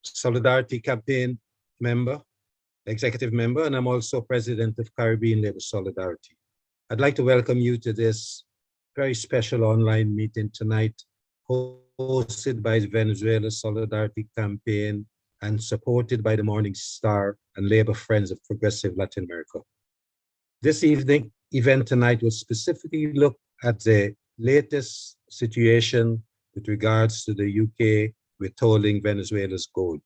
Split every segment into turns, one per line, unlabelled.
Solidarity Campaign member, executive member, and I'm also president of Caribbean Labor Solidarity. I'd like to welcome you to this very special online meeting tonight, hosted by the Venezuela Solidarity Campaign and supported by the Morning Star and Labor Friends of Progressive Latin America. This event tonight will specifically look at the latest situation with regards to the UK withholding Venezuela's gold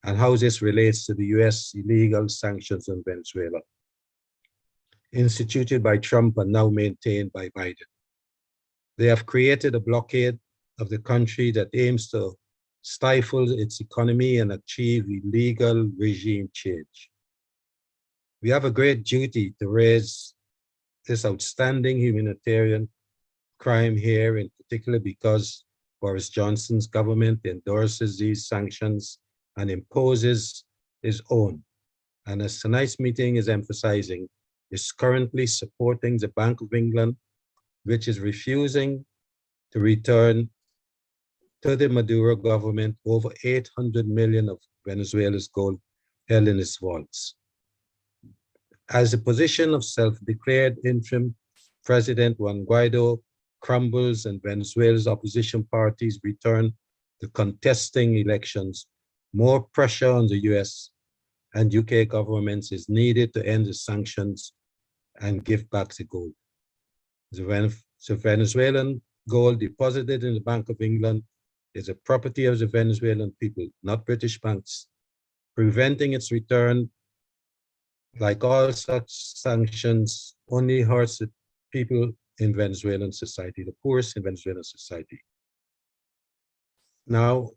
and how this relates to the US illegal sanctions on Venezuela, instituted by Trump and now maintained by Biden. They have created a blockade of the country that aims to stifle its economy and achieve illegal regime change. We have a great duty to raise this outstanding humanitarian crime here, in particular because Boris Johnson's government endorses these sanctions and imposes his own. And as tonight's meeting is emphasizing, is currently supporting the Bank of England, which is refusing to return to the Maduro government over 800 million of Venezuela's gold held in its vaults. As the position of self-declared interim President Juan Guaido crumbles and Venezuela's opposition parties return to contesting elections, more pressure on the US and UK governments is needed to end the sanctions and give back the gold. The Venezuelan gold deposited in the Bank of England is a property of the Venezuelan people, not British banks. Preventing its return, like all such sanctions, only hurts the people in Venezuelan society, the poorest in Venezuelan society. Now,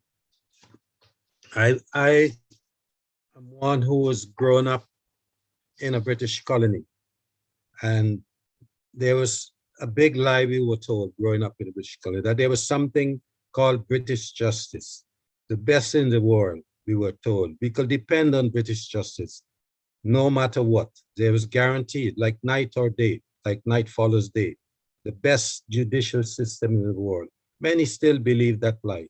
I am one who was grown up in a British colony, and there was a big lie we were told growing up in a British colony, that there was something called British justice, the best in the world, we were told. We could depend on British justice, no matter what. There was guaranteed, like night or day, like night follows day, the best judicial system in the world. Many still believe that lie.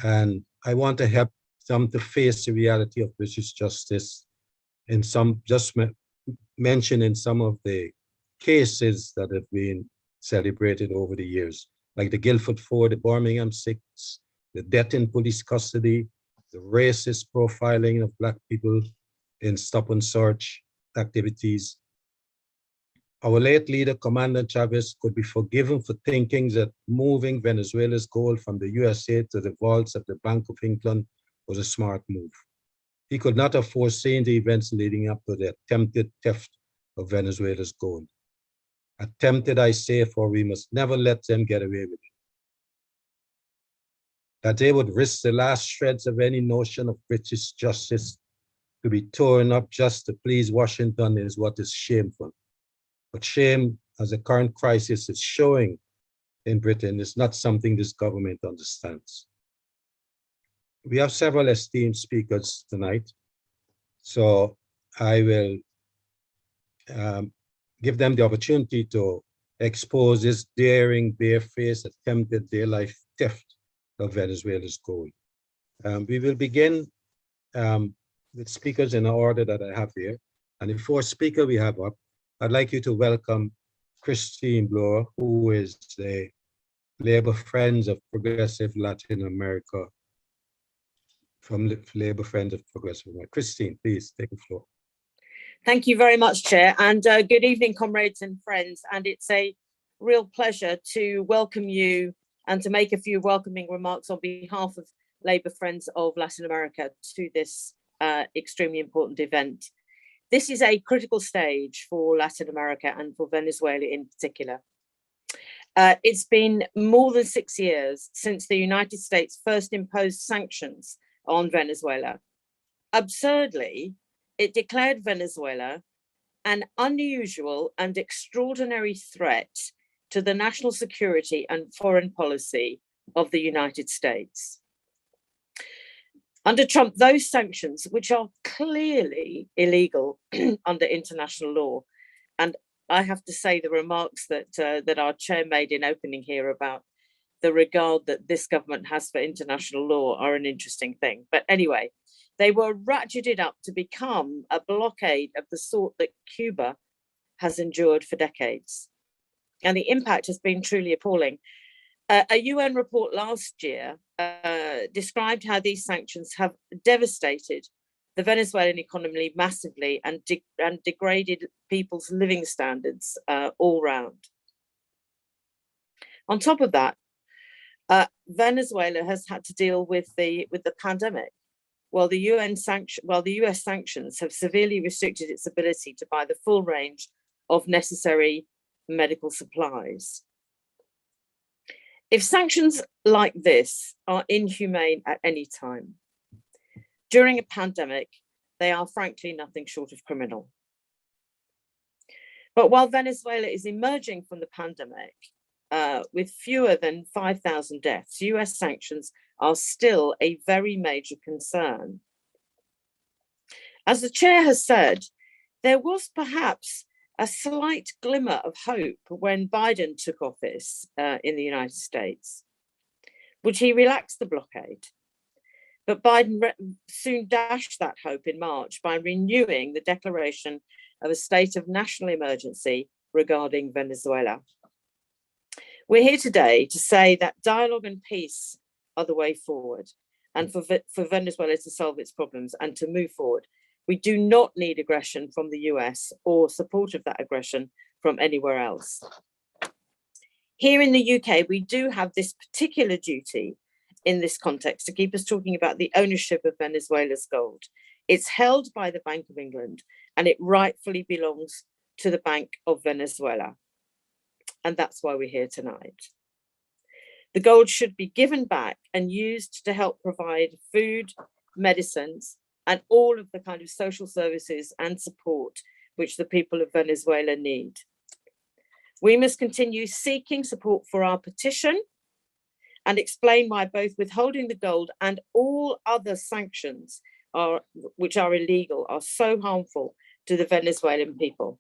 And I want to help them to face the reality of British justice in some, just mentioning some of the cases that have been celebrated over the years, like the Guildford 4, the Birmingham 6, the death in police custody, the racist profiling of Black people in stop and search activities. Our late leader, Commander Chavez, could be forgiven for thinking that moving Venezuela's gold from the USA to the vaults of the Bank of England was a smart move. He could not have foreseen the events leading up to the attempted theft of Venezuela's gold. Attempted, I say, for we must never let them get away with it. That they would risk the last shreds of any notion of British justice to be torn up just to please Washington is what is shameful. But shame, as the current crisis is showing in Britain, is not something this government understands. We have several esteemed speakers tonight, so I will give them the opportunity to expose this daring, barefaced, attempted day-life theft of Venezuela's gold. We will begin with speakers in the order that I have here. And the first speaker we have up, I'd like you to welcome Christine Bloor, who is the Labor Friends of Progressive Latin America, from the Labor Friends of Progressive America. Christine, please take the floor.
Thank you very much, Chair, and good evening, comrades and friends. And it's a real pleasure to welcome you and to make a few welcoming remarks on behalf of Labour Friends of Latin America to this extremely important event. This is a critical stage for Latin America and for Venezuela in particular. It's been more than 6 years since the United States first imposed sanctions on Venezuela. Absurdly, it declared Venezuela an unusual and extraordinary threat to the national security and foreign policy of the United States. Under Trump, those sanctions, which are clearly illegal under international law, and I have to say the remarks that our chair made in opening here about the regard that this government has for international law are an interesting thing. But anyway, they were ratcheted up to become a blockade of the sort that Cuba has endured for decades. And the impact has been truly appalling. A UN report last year described how these sanctions have devastated the Venezuelan economy massively and degraded people's living standards all round. On top of that, Venezuela has had to deal with the pandemic, while the US sanctions have severely restricted its ability to buy the full range of necessary medical supplies. If sanctions like this are inhumane at any time, during a pandemic, they are frankly nothing short of criminal. But while Venezuela is emerging from the pandemic with fewer than 5,000 deaths, US sanctions are still a very major concern. As the chair has said, there was perhaps a slight glimmer of hope when Biden took office in the United States. Would he relax the blockade? But Biden soon dashed that hope in March by renewing the declaration of a state of national emergency regarding Venezuela. We're here today to say that dialogue and peace are the way forward, and for Venezuela to solve its problems and to move forward. We do not need aggression from the US or support of that aggression from anywhere else. Here in the UK, we do have this particular duty in this context to keep us talking about the ownership of Venezuela's gold. It's held by the Bank of England and it rightfully belongs to the Bank of Venezuela. And that's why we're here tonight. The gold should be given back and used to help provide food, medicines, and all of the kind of social services and support which the people of Venezuela need. We must continue seeking support for our petition and explain why both withholding the gold and all other sanctions which are illegal are so harmful to the Venezuelan people,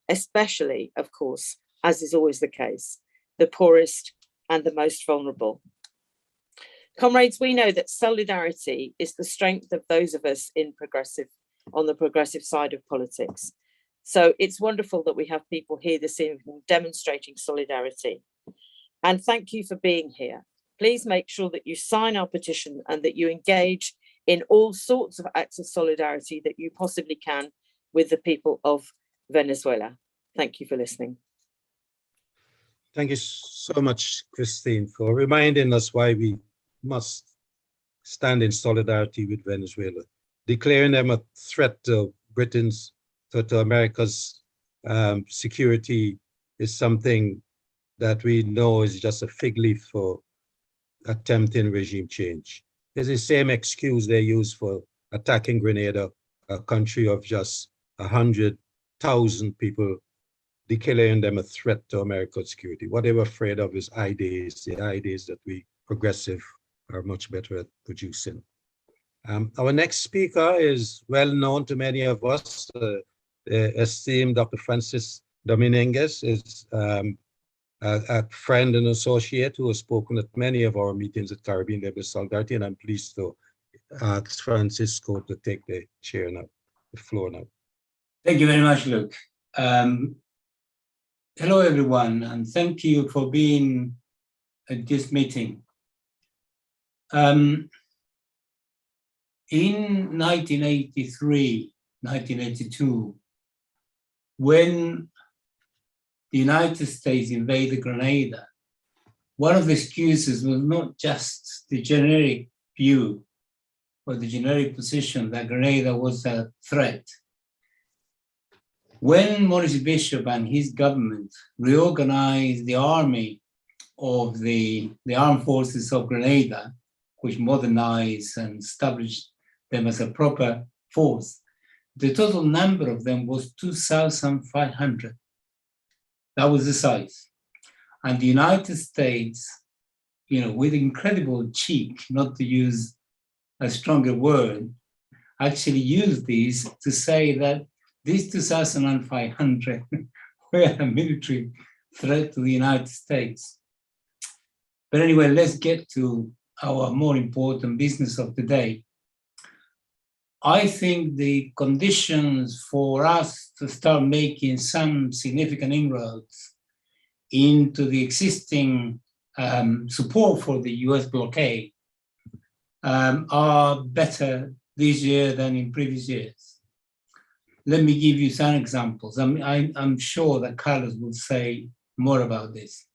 especially, of course, as is always the case, the poorest and the most vulnerable. Comrades, we know that solidarity is the strength of those of us on the progressive side of politics. So it's wonderful that we have people here this evening demonstrating solidarity. And thank you for being here. Please make sure that you sign our petition and that you engage in all sorts of acts of solidarity that you possibly can with the people of Venezuela. Thank you for listening.
Thank you so much, Christine, for reminding us why we must stand in solidarity with Venezuela. Declaring them a threat to Britain's, to America's security is something that we know is just a fig leaf for attempting regime change. It's the same excuse they use for attacking Grenada, a country of just 100,000 people, declaring them a threat to America's security. What they were afraid of is ideas, the ideas that we progressive are much better at producing. Our next speaker is well known to many of us. Esteemed Dr. Francis Dominguez is a friend and associate who has spoken at many of our meetings at Caribbean Level Solidarity, and I'm pleased to ask Francisco to take the chair now, the floor now.
Thank you very much, Luke. Hello, everyone, and thank you for being at this meeting. In 1983, 1982, when the United States invaded Grenada, one of the excuses was not just the generic view or the generic position that Grenada was a threat. When Maurice Bishop and his government reorganized the army of the armed forces of Grenada, which modernized and established them as a proper force, the total number of them was 2,500. That was the size. And the United States, with incredible cheek, not to use a stronger word, actually used these to say that these 2,500 were a military threat to the United States. But anyway, let's get to our more important business of the day. I think the conditions for us to start making some significant inroads into the existing support for the US blockade are better this year than in previous years. Let me give you some examples. I'm sure that Carlos will say more about this.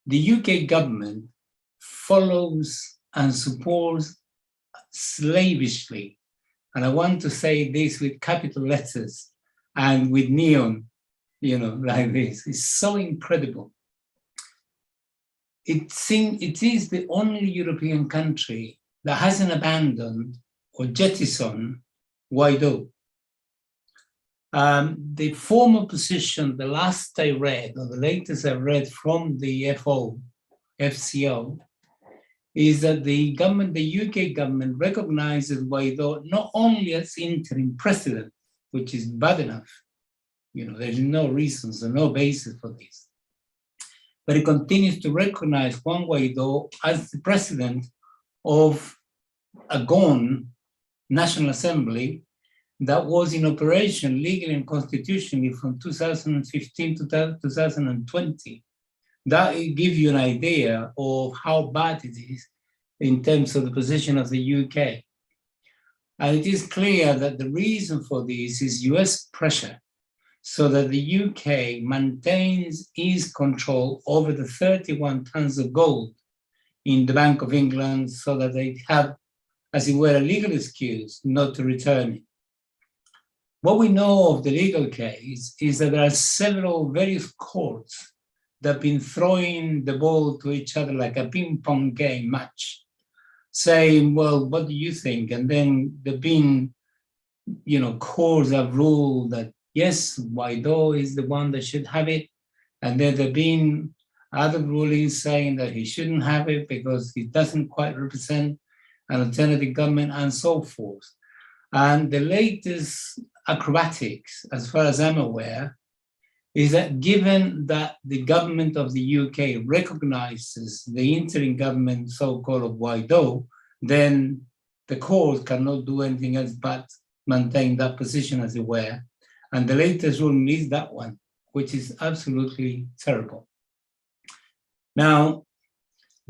The UK government follows and supports slavishly, and I want to say this with capital letters and with neon, like this. It's so incredible. It is the only European country that hasn't abandoned or jettisoned Guaido. The former position, the last I read, or the latest I read from the FCO, is that the government, the UK government, recognizes Guaido not only as interim president, which is bad enough, there's no reasons and no basis for this, but it continues to recognize Juan Guaido as the president of a gone National Assembly that was in operation legally and constitutionally from 2015 to 2020. That gives you an idea of how bad it is in terms of the position of the UK. And it is clear that the reason for this is US pressure, so that the UK maintains its control over the 31 tons of gold in the Bank of England, so that they have, as it were, a legal excuse not to return it. What we know of the legal case is that there are several various courts that have been throwing the ball to each other like a ping pong game match, saying, well, what do you think? And then there have been, courts have ruled that, yes, Guaido is the one that should have it. And then there have been other rulings saying that he shouldn't have it because he doesn't quite represent an alternative government and so forth. And the latest acrobatics, as far as I'm aware, is that given that the government of the UK recognizes the interim government, so-called of Guaido, then the court cannot do anything else but maintain that position, as it were. And the latest ruling is that one, which is absolutely terrible. Now,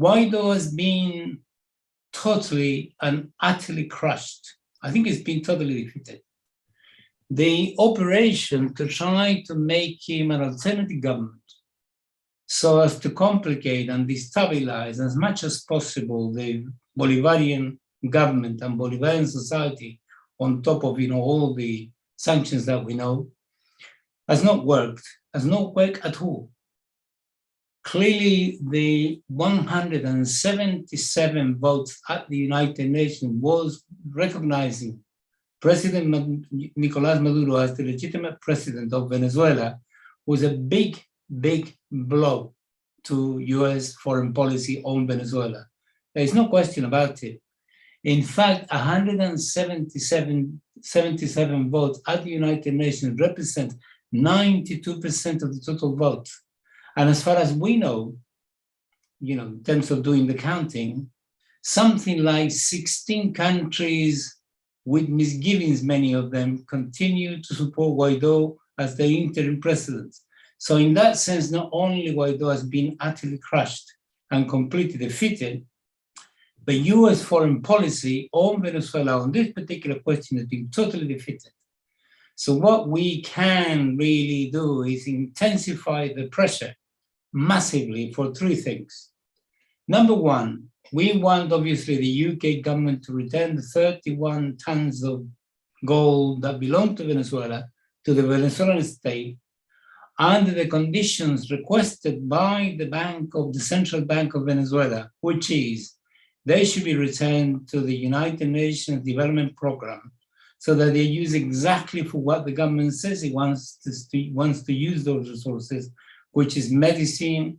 Guaido has been totally and utterly crushed. I think it's been totally defeated. The operation to try to make him an alternative government so as to complicate and destabilize as much as possible the Bolivarian government and Bolivarian society on top of all the sanctions that we know, has not worked at all. Clearly, the 177 votes at the United Nations was recognizing President Nicolás Maduro as the legitimate president of Venezuela was a big, big blow to US foreign policy on Venezuela. There is no question about it. In fact, 177 votes at the United Nations represent 92% of the total votes. And as far as we know, in terms of doing the counting, something like 16 countries with misgivings, many of them, continue to support Guaido as the interim president. So in that sense, not only Guaido has been utterly crushed and completely defeated, but US foreign policy on Venezuela on this particular question has been totally defeated. So what we can really do is intensify the pressure massively for three things. Number one, we want, obviously, the UK government to return the 31 tons of gold that belong to Venezuela to the Venezuelan state under the conditions requested by the Central Bank of Venezuela, which is they should be returned to the United Nations Development Program so that they're used exactly for what the government says it wants to use those resources, which is medicine,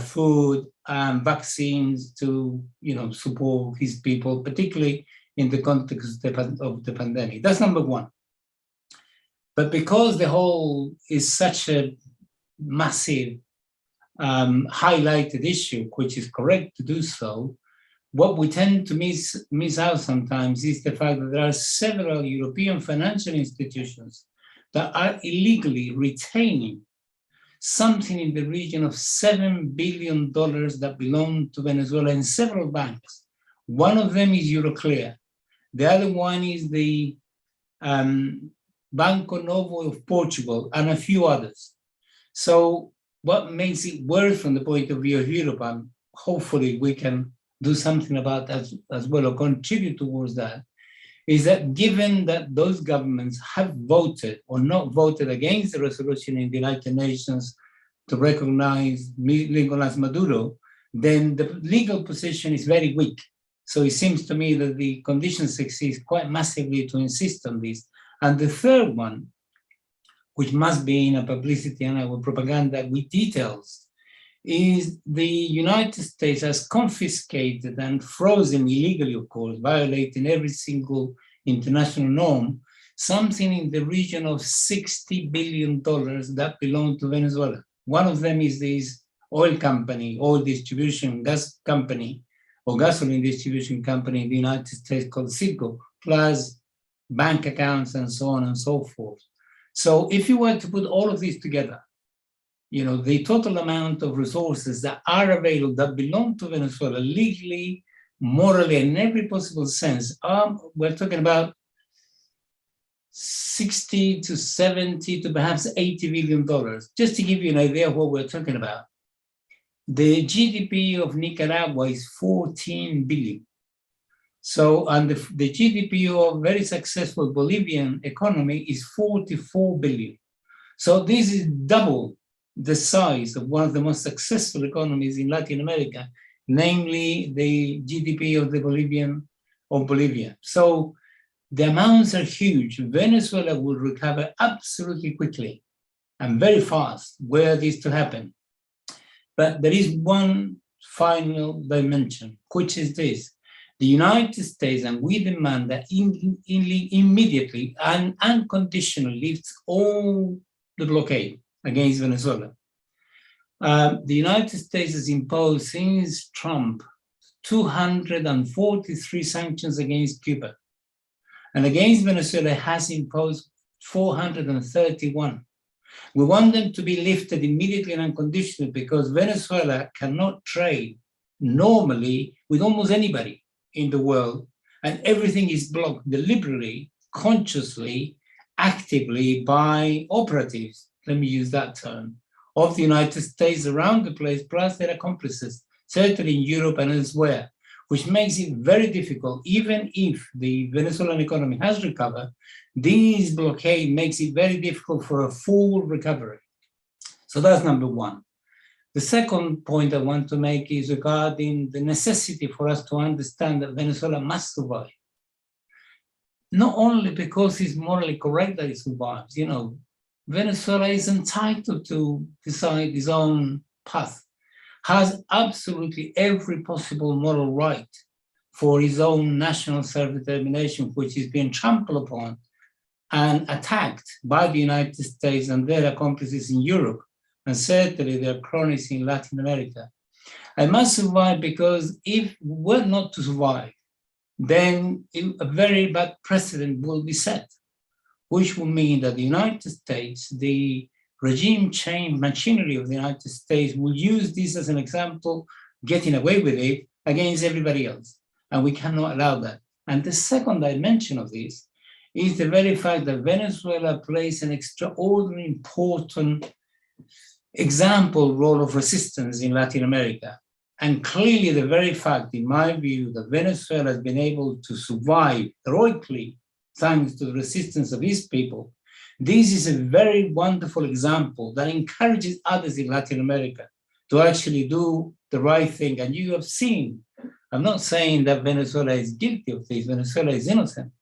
food, and vaccines to support his people, particularly in the context of the pandemic. That's number one. But because the whole is such a massive highlighted issue, which is correct to do so. What we tend to miss out sometimes is the fact that there are several European financial institutions that are illegally retaining something in the region of $7 billion that belong to Venezuela in several banks. One of them is Euroclear. The other one is the Banco Novo of Portugal and a few others. So what makes it worse from the point of view of Europe, and hopefully we can do something about that as well, or contribute towards that, is that given that those governments have voted or not voted against the resolution in the United Nations to recognize Nicolas Maduro, then the legal position is very weak. So it seems to me that the conditions exist quite massively to insist on this. And the third one, which must be in a publicity and our propaganda with details, is the United States has confiscated and frozen illegally, of course, violating every single international norm, something in the region of $60 billion that belong to Venezuela. One of them is this oil company, oil distribution, gas company, or gasoline distribution company in the United States called Citgo, plus bank accounts and so on and so forth. So if you were to put all of these together, you know, the total amount of resources that are available that belong to Venezuela legally, morally, in every possible sense, we're talking about 60 to 70 to perhaps $80 billion. Just to give you an idea of what we're talking about. The GDP of Nicaragua is 14 billion. So, and the GDP of very successful Bolivian economy is 44 billion. So this is double the size of one of the most successful economies in Latin America, namely the GDP of Bolivia. So the amounts are huge. Venezuela will recover absolutely quickly and very fast were this to happen. But there is one final dimension, which is this. The United States, and we demand that immediately and unconditionally lifts all the blockade against Venezuela. The United States has imposed, since Trump, 243 sanctions against Cuba. And against Venezuela has imposed 431. We want them to be lifted immediately and unconditionally because Venezuela cannot trade normally with almost anybody in the world, and everything is blocked deliberately, consciously, actively by operatives, let me use that term, of the United States around the place, plus their accomplices, certainly in Europe and elsewhere, which makes it very difficult, even if the Venezuelan economy has recovered, this blockade makes it very difficult for a full recovery. So that's number one. The second point I want to make is regarding the necessity for us to understand that Venezuela must survive. Not only because it's morally correct that it survives, you know, Venezuela is entitled to decide its own path, has absolutely every possible moral right for its own national self-determination, which is being trampled upon and attacked by the United States and their accomplices in Europe, and certainly their cronies in Latin America. I must survive because if we were not to survive, then a very bad precedent will be set, which will mean that the United States, the regime change machinery of the United States will use this as an example, getting away with it against everybody else. And we cannot allow that. And the second dimension of this is the very fact that Venezuela plays an extraordinarily important example role of resistance in Latin America. And clearly the very fact, in my view, that Venezuela has been able to survive heroically thanks to the resistance of its people, this is a very wonderful example that encourages others in Latin America to actually do the right thing. And you have seen, I'm not saying that Venezuela is guilty of this, Venezuela is innocent,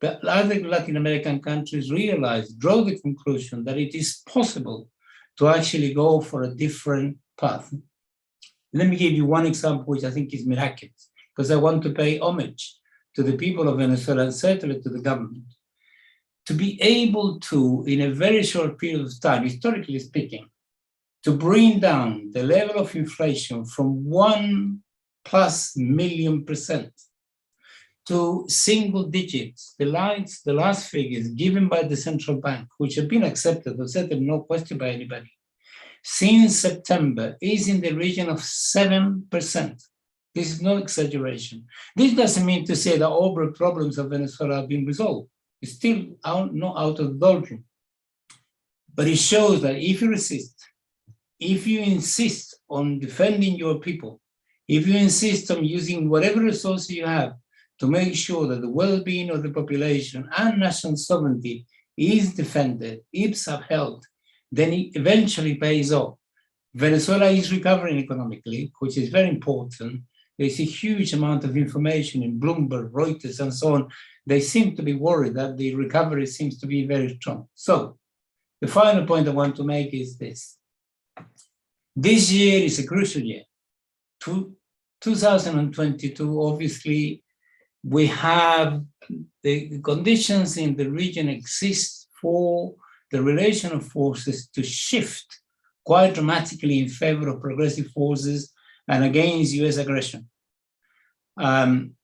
but other Latin American countries draw the conclusion that it is possible to actually go for a different path. Let me give you one example, which I think is miraculous, because I want to pay homage to the people of Venezuela and certainly to the government. To be able to, in a very short period of time, historically speaking, to bring down the level of inflation from 1+ million% to single digits. The last figures given by the central bank, which have been accepted, no question by anybody, since September is in the region of 7%. This is no exaggeration. This doesn't mean to say that all the problems of Venezuela have been resolved. It's still not out of the doldrum. But it shows that if you resist, if you insist on defending your people, if you insist on using whatever resources you have to make sure that the well-being of the population and national sovereignty is defended, is upheld, then it eventually pays off. Venezuela is recovering economically, which is very important. There's a huge amount of information in Bloomberg, Reuters, and so on. They seem to be worried that the recovery seems to be very strong. So the final point I want to make is this. This year is a crucial year. 2022, obviously, we have the conditions in the region exist for the relation of forces to shift quite dramatically in favor of progressive forces and against US aggression. I'm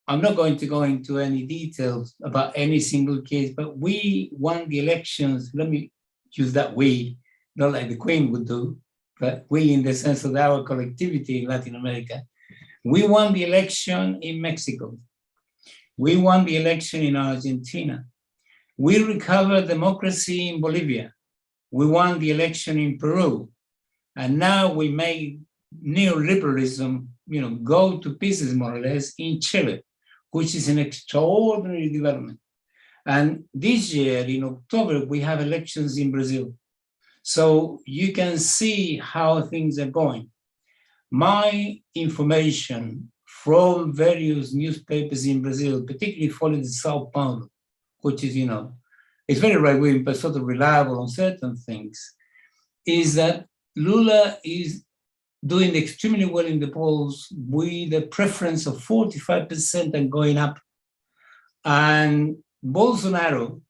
not going to go into any details about any single case, but we won the elections. Let me use that we, not like the Queen would do, but we in the sense of our collectivity in Latin America. We won the election in Mexico. We won the election in Argentina. We recovered democracy in Bolivia. We won the election in Peru. And now we made neoliberalism, go to pieces more or less in Chile, which is an extraordinary development. And this year in October, we have elections in Brazil. So you can see how things are going. My information from various newspapers in Brazil, particularly following Sao Paulo, which is, it's very right-wing, but sort of reliable on certain things, is that Lula is doing extremely well in the polls with a preference of 45% and going up. And Bolsonaro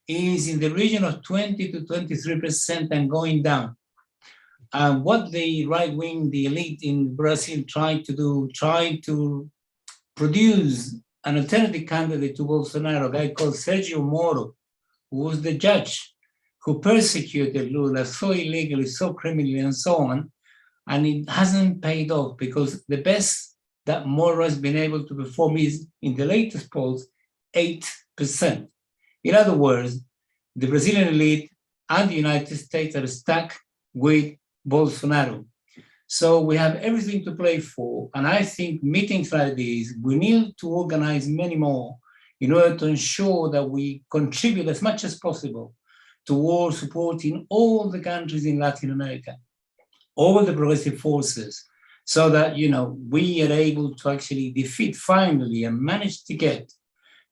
is in the region of 20 to 23% and going down. And what the right wing, the elite in Brazil tried to do, tried to produce an alternative candidate to Bolsonaro, a guy called Sergio Moro, who was the judge who persecuted Lula so illegally, so criminally, and so on. And it hasn't paid off because the best that Moro has been able to perform is, in the latest polls, 8%. In other words, the Brazilian elite and the United States are stuck with Bolsonaro. So we have everything to play for. And I think meetings like these, we need to organize many more in order to ensure that we contribute as much as possible towards supporting all the countries in Latin America, all the progressive forces, so that, we are able to actually defeat finally and manage to get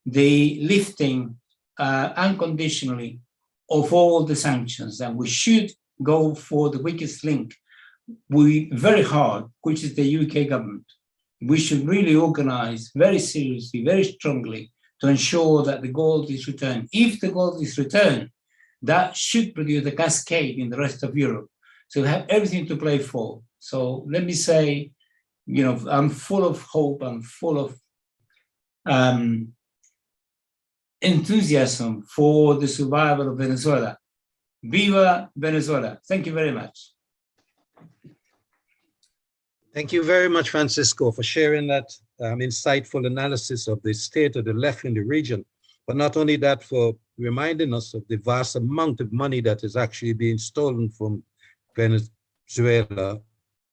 the lifting unconditionally of all the sanctions. And we should go for the weakest link very hard, which is the UK government. We should really organize very seriously, very strongly to ensure that the gold is returned. If the gold is returned, that should produce a cascade in the rest of Europe. So we have everything to play for. So let me say, I'm full of hope, I'm full of enthusiasm for the survival of Venezuela. Viva Venezuela. Thank you very much.
Thank you very much, Francisco, for sharing that insightful analysis of the state of the left in the region. But not only that, for reminding us of the vast amount of money that is actually being stolen from Venezuela,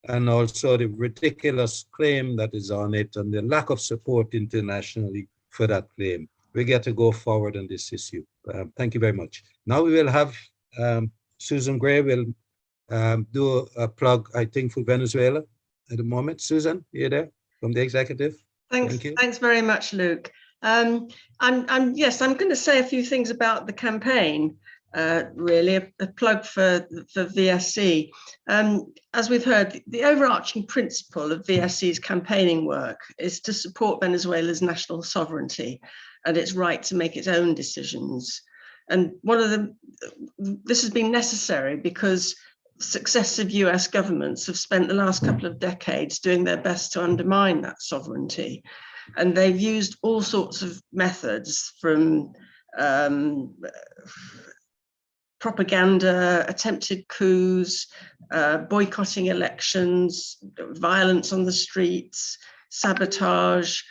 and also the ridiculous claim that is on it and the lack of support internationally for that claim. We get to go forward on this issue. Thank you very much. Now we will have Susan Gray will do a plug, I think, for Venezuela at the moment. Susan, you there from the executive?
Thanks.
Thank you.
Thanks very much, Luke. Yes, I'm going to say a few things about the campaign. Really, a plug for VSC. As we've heard, the overarching principle of VSC's campaigning work is to support Venezuela's national sovereignty and its right to make its own decisions. And this has been necessary because successive US governments have spent the last couple of decades doing their best to undermine that sovereignty. And they've used all sorts of methods, from propaganda, attempted coups, boycotting elections, violence on the streets, sabotage.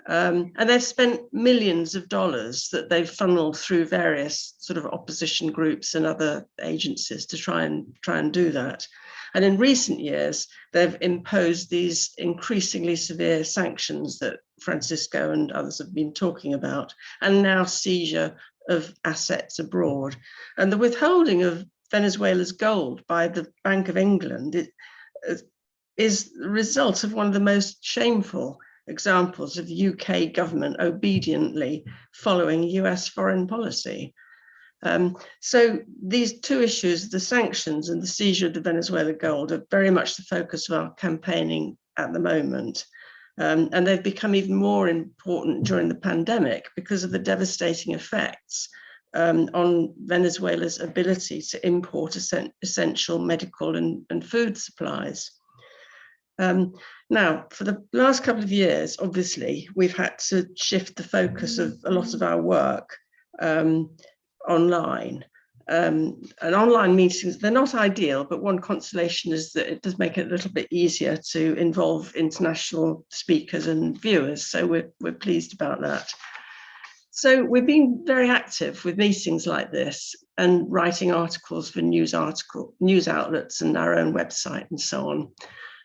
And they've spent millions of dollars that they've funneled through various sort of opposition groups and other agencies to try and do that. And in recent years, they've imposed these increasingly severe sanctions that Francisco and others have been talking about, and now seizure of assets abroad. And the withholding of Venezuela's gold by the Bank of England is the result of one of the most shameful examples of the UK government obediently following US foreign policy. So these two issues, the sanctions and the seizure of the Venezuela gold, are very much the focus of our campaigning at the moment. And they've become even more important during the pandemic because of the devastating effects on Venezuela's ability to import essential medical and food supplies. Now, for the last couple of years, obviously, we've had to shift the focus of a lot of our work online. And online meetings, they're not ideal, but one consolation is that it does make it a little bit easier to involve international speakers and viewers. So we're pleased about that. So we've been very active with meetings like this and writing articles for news outlets and our own website and so on.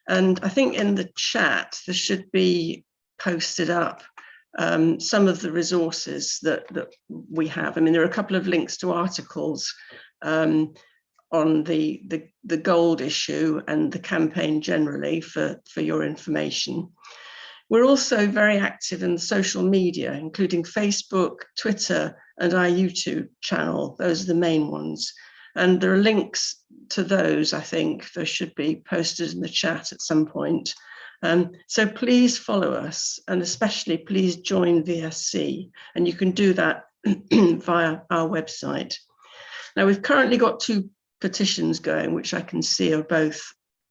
And I think in the chat, there should be posted up some of the resources that we have. I mean, there are a couple of links to articles on the gold issue and the campaign generally for your information. We're also very active in social media, including Facebook, Twitter, and our YouTube channel. Those are the main ones. And there are links to those, I think, that should be posted in the chat at some point. So please follow us, and especially please join VSC, and you can do that via our website. Now, we've currently got 2 petitions going, which I can see are both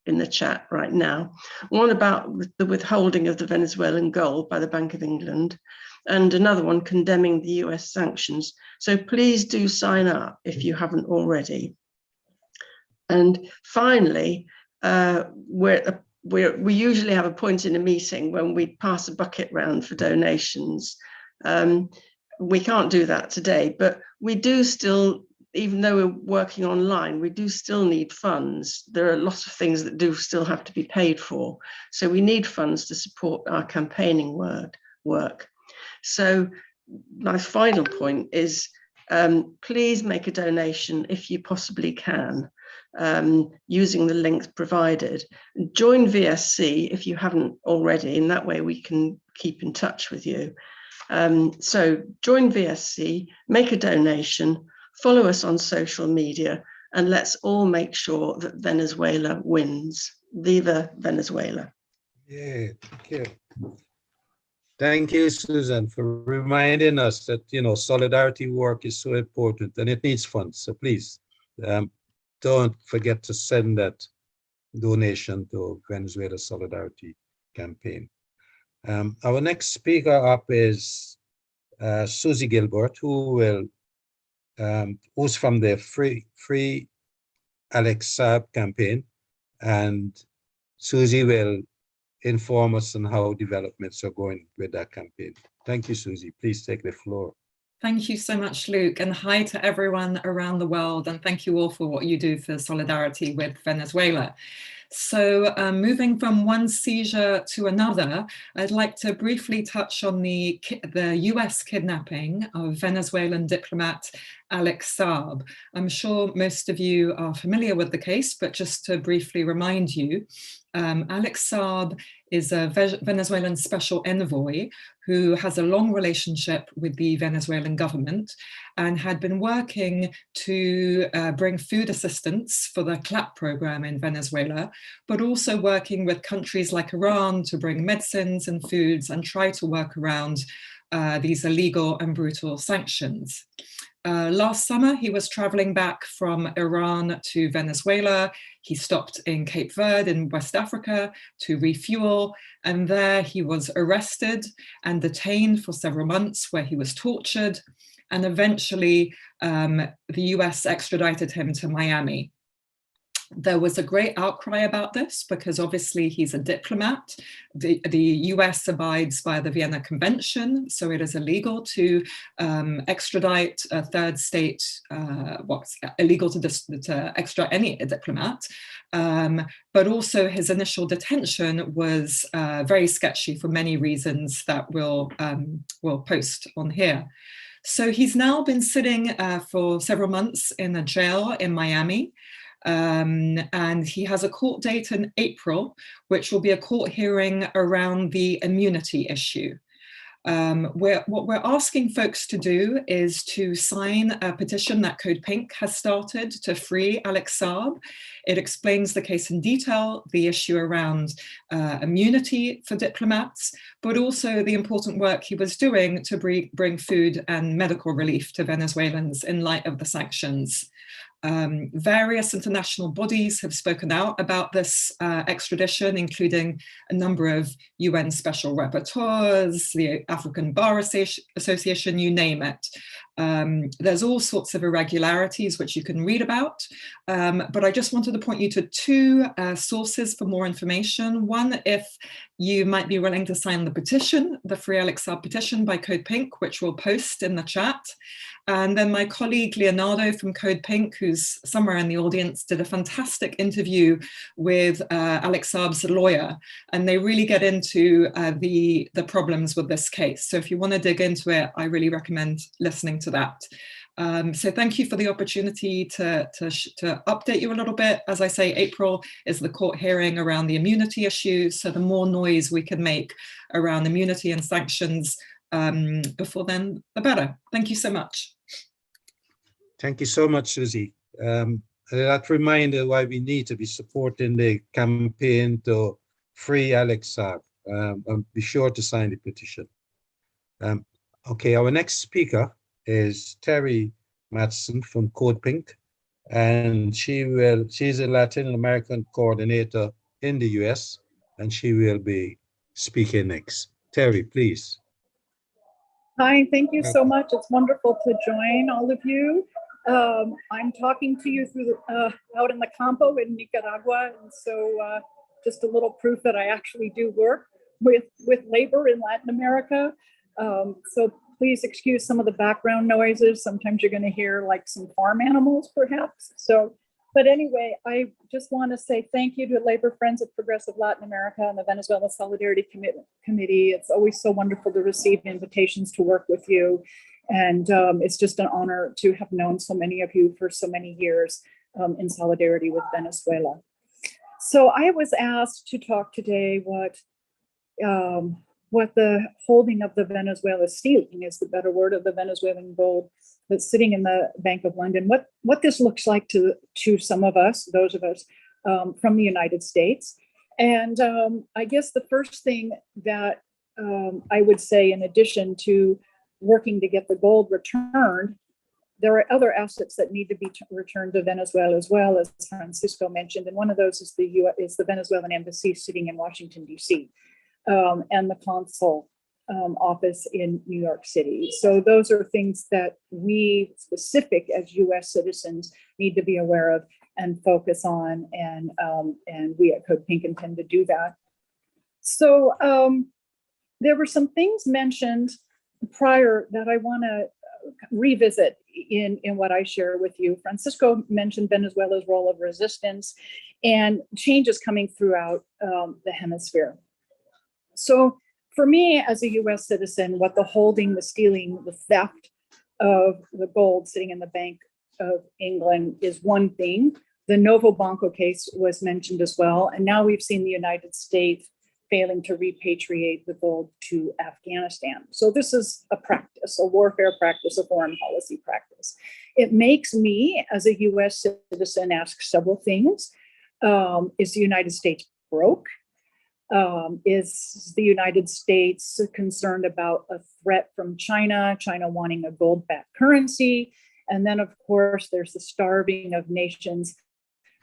in the chat right now. One about the withholding of the Venezuelan gold by the Bank of England, and another one condemning the US sanctions. So please do sign up if you haven't already. And finally, we usually have a point in a meeting when we pass a bucket round for donations. We can't do that today, but we do still, even though we're working online, we do still need funds. There are lots of things that do still have to be paid for. So we need funds to support our campaigning work. So my final point is, please make a donation if you possibly can, using the links provided. Join VSC if you haven't already, and that way we can keep in touch with you. So join VSC, make a donation, follow us on social media, and let's all make sure that Venezuela wins. Viva Venezuela.
Yeah, thank you. Thank you, Susan, for reminding us that, solidarity work is so important and it needs funds. So please don't forget to send that donation to Venezuela Solidarity Campaign. Our next speaker up is Suzie Gilbert, who's from the Free Alex Saab campaign, and Suzie will inform us on how developments are going with that campaign. Thank you, Suzie. Please take the floor.
Thank you so much, Luke, and hi to everyone around the world, and thank you all for what you do for solidarity with Venezuela. So moving from one seizure to another, I'd like to briefly touch on the US kidnapping of Venezuelan diplomat Alex Saab. I'm sure most of you are familiar with the case, but just to briefly remind you, Alex Saab is a Venezuelan special envoy who has a long relationship with the Venezuelan government and had been working to bring food assistance for the CLAP program in Venezuela, but also working with countries like Iran to bring medicines and foods and try to work around these illegal and brutal sanctions. Last summer, he was traveling back from Iran to Venezuela. He stopped in Cape Verde in West Africa to refuel, and there he was arrested and detained for several months, where he was tortured, and eventually the US extradited him to Miami. There was a great outcry about this because obviously he's a diplomat. The US abides by the Vienna Convention, so it is illegal to extradite a third state, what's illegal to extradite any diplomat. But also his initial detention was very sketchy for many reasons that we'll post on here. So he's now been sitting for several months in a jail in Miami. And he has a court date in April, which will be a court hearing around the immunity issue. What we're asking folks to do is to sign a petition that CODEPINK has started to free Alex Saab. It explains the case in detail, the issue around immunity for diplomats, but also the important work he was doing to bring food and medical relief to Venezuelans in light of the sanctions. Various international bodies have spoken out about this extradition, including a number of UN special rapporteurs, the African Bar Association, you name it. There's all sorts of irregularities which you can read about, but I just wanted to point you to two sources for more information. One, if you might be willing to sign the petition, the Free Alex Saab petition by CODEPINK, which we'll post in the chat. And then my colleague Leonardo from CODEPINK, who's somewhere in the audience, did a fantastic interview with Alex Saab's lawyer, and they really get into the problems with this case. So if you want to dig into it, I really recommend listening to that. So thank you for the opportunity to update you a little bit. As I say, April is the court hearing around the immunity issue. So the more noise we can make around immunity and sanctions before then, the better. Thank you so much.
Thank you so much, Suzie. That reminder why we need to be supporting the campaign to free Alex Saab. And be sure to sign the petition. Okay, our next speaker is Teri Mattson from CODEPINK, and she's a Latin American coordinator in the US, and she will be speaking next. Teri, please.
Hi, thank you so much. It's wonderful to join all of you. I'm talking to you through out in the Campo in Nicaragua, and so just a little proof that I actually do work with labor in Latin America. So please excuse some of the background noises. Sometimes you're going to hear like some farm animals, perhaps. But anyway, I just want to say thank you to Labor Friends of Progressive Latin America and the Venezuela Solidarity Committee. It's always so wonderful to receive invitations to work with you. And it's just an honor to have known so many of you for so many years in solidarity with Venezuela. So I was asked to talk today what the holding of the Venezuela stealing is the better word of the Venezuelan gold that's sitting in the Bank of London, what this looks like to some of us, those of us from the United States. And I guess the first thing that I would say, in addition to working to get the gold returned, there are other assets that need to be returned to Venezuela as well, as Francisco mentioned. And one of those is the Venezuelan embassy sitting in Washington, D.C. And the consul office in New York City. So those are things that we specific as US citizens need to be aware of and focus on, and we at CODEPINK intend to do that. So there were some things mentioned prior that I want to revisit in what I share with you. Francisco mentioned Venezuela's role of resistance and changes coming throughout the hemisphere. So for me, as a US citizen, what the holding, the stealing, the theft of the gold sitting in the Bank of England is one thing. The Novo Banco case was mentioned as well. And now we've seen the United States failing to repatriate the gold to Afghanistan. So this is a practice, a warfare practice, a foreign policy practice. It makes me, as a US citizen, ask several things. Is the United States broke? Is the United States concerned about a threat from China wanting a gold-backed currency? And then, of course, there's the starving of nations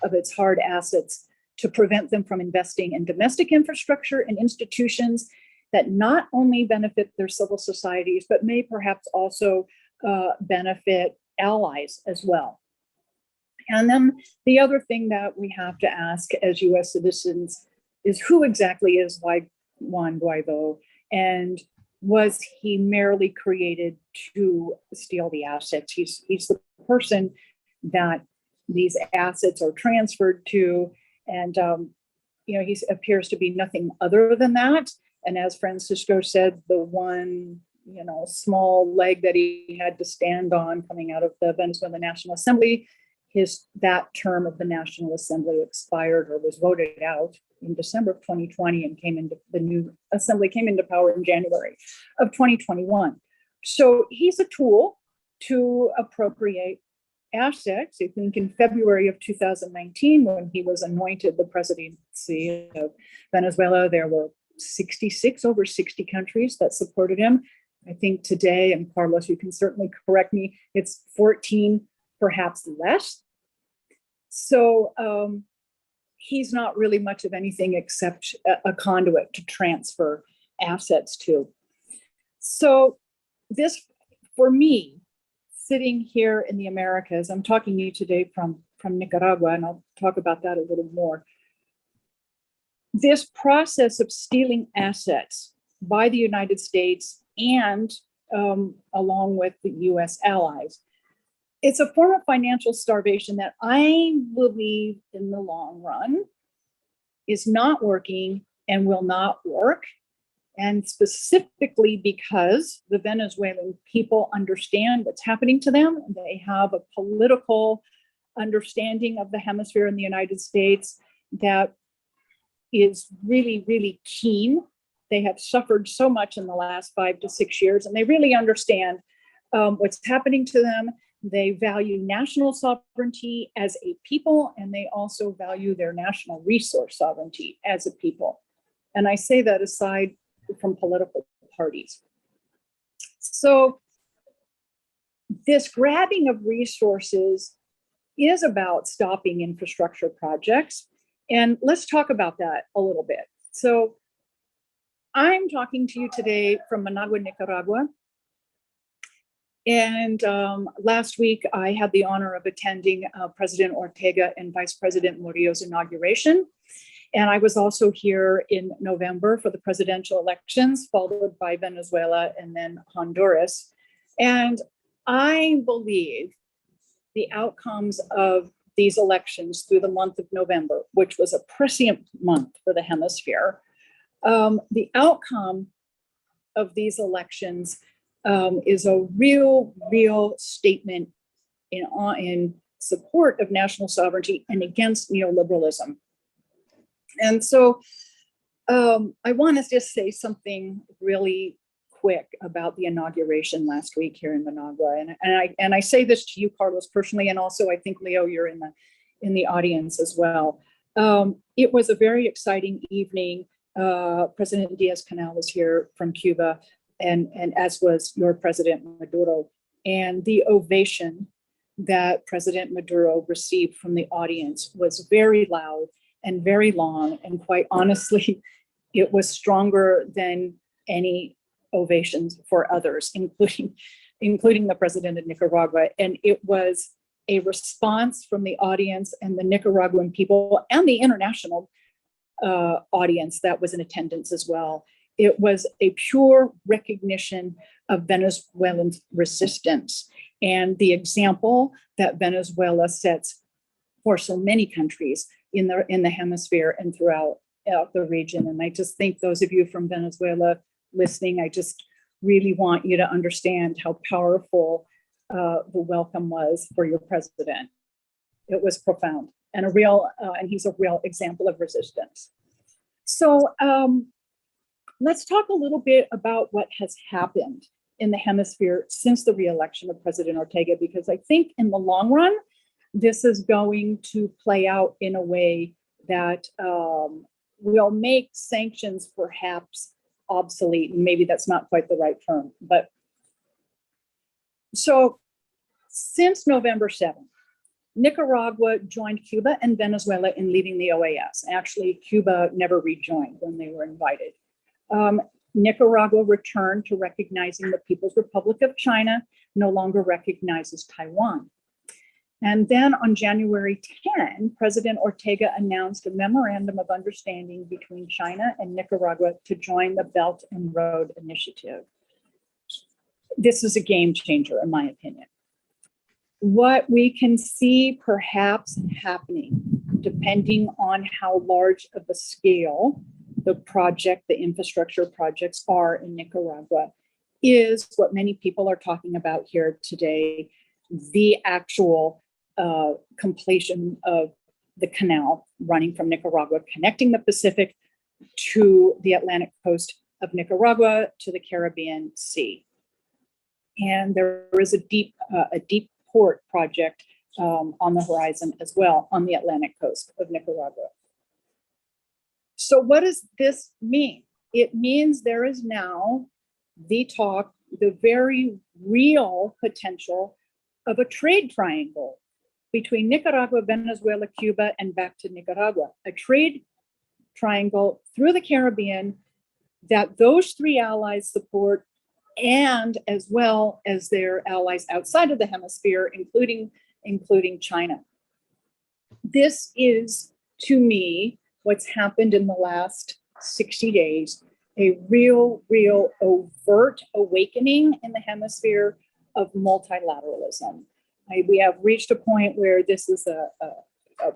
of its hard assets to prevent them from investing in domestic infrastructure and institutions that not only benefit their civil societies, but may perhaps also benefit allies as well. And then the other thing that we have to ask as US citizens is, who exactly is Juan Guaido? And was he merely created to steal the assets? He's the person that these assets are transferred to. And, he appears to be nothing other than that. And as Francisco said, the one, small leg that he had to stand on coming out of the Venezuelan National Assembly, that term of the National Assembly expired or was voted out in December of 2020, and the new assembly came into power in January of 2021. So he's a tool to appropriate assets. I think in February of 2019, when he was anointed the presidency of Venezuela, there were over 60 countries that supported him. I think today, and Carlos, you can certainly correct me, it's 14, perhaps less. So he's not really much of anything except a conduit to transfer assets to. So this, for me, sitting here in the Americas, I'm talking to you today from Nicaragua, and I'll talk about that a little more. This process of stealing assets by the United States and along with the US allies, it's a form of financial starvation that I believe in the long run is not working and will not work. And specifically because the Venezuelan people understand what's happening to them. They have a political understanding of the hemisphere in the United States that is really, really keen. They have suffered so much in the last 5 to 6 years, and they really understand what's happening to them. They value national sovereignty as a people, and they also value their national resource sovereignty as a people. And I say that aside from political parties. So this grabbing of resources is about stopping infrastructure projects. And let's talk about that a little bit. So I'm talking to you today from Managua, Nicaragua. And last week, I had the honor of attending President Ortega and Vice President Murillo's inauguration. And I was also here in November for the presidential elections, followed by Venezuela and then Honduras. And I believe the outcomes of these elections through the month of November, which was a prescient month for the hemisphere, the outcome of these elections is a real statement in support of national sovereignty and against neoliberalism. And so I want to just say something really quick about the inauguration last week here in Managua. And I say this to you, Carlos, personally, and also I think, Leo, you're in the audience as well. It was a very exciting evening. President Diaz-Canel was here from Cuba, and as was your President Maduro. And the ovation that President Maduro received from the audience was very loud and very long. And quite honestly, it was stronger than any ovations for others, including the President of Nicaragua. And it was a response from the audience and the Nicaraguan people and the international audience that was in attendance as well. It was a pure recognition of Venezuelan resistance and the example that Venezuela sets for so many countries in the hemisphere and throughout the region. And I just think those of you from Venezuela listening, I just really want you to understand how powerful the welcome was for your president. It was profound and and he's a real example of resistance. So let's talk a little bit about what has happened in the hemisphere since the re-election of President Ortega, because I think in the long run, this is going to play out in a way that will make sanctions perhaps obsolete. And maybe that's not quite the right term, but so Since November 7th, Nicaragua joined Cuba and Venezuela in leaving the OAS. Actually, Cuba never rejoined when they were invited. Nicaragua returned to recognizing the People's Republic of China, no longer recognizes Taiwan. And then on January 10, President Ortega announced a memorandum of understanding between China and Nicaragua to join the Belt and Road Initiative. This is a game changer, in my opinion. What we can see perhaps happening, depending on how large of a scale the infrastructure projects are in Nicaragua, is what many people are talking about here today, the actual completion of the canal running from Nicaragua, connecting the Pacific to the Atlantic coast of Nicaragua to the Caribbean Sea. And there is a deep port project on the horizon as well on the Atlantic coast of Nicaragua. So what does this mean? It means there is now the very real potential of a trade triangle between Nicaragua, Venezuela, Cuba, and back to Nicaragua, a trade triangle through the Caribbean that those three allies support, and as well as their allies outside of the hemisphere, including China. This is, to me, what's happened in the last 60 days, a real overt awakening in the hemisphere of multilateralism. We have reached a point where this is a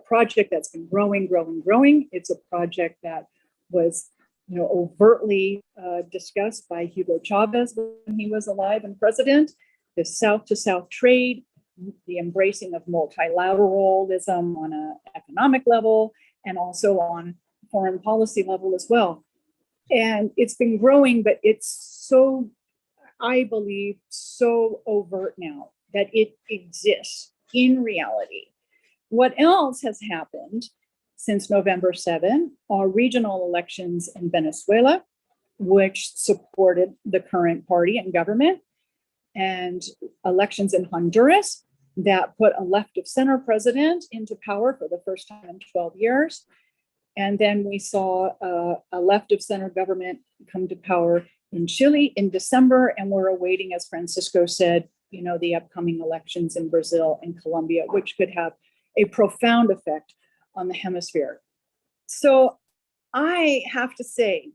project that's been growing. It's a project that was overtly discussed by Hugo Chavez when he was alive and president, the South-to-South trade, the embracing of multilateralism on an economic level, and also on foreign policy level as well. And it's been growing, but it's so, I believe, so overt now that it exists in reality. What else has happened since November 7 are regional elections in Venezuela, which supported the current party and government, and elections in Honduras that put a left of center president into power for the first time in 12 years. And then we saw a left of center government come to power in Chile in December, and we're awaiting, as Francisco said, the upcoming elections in Brazil and Colombia, which could have a profound effect on the hemisphere. So I have to say,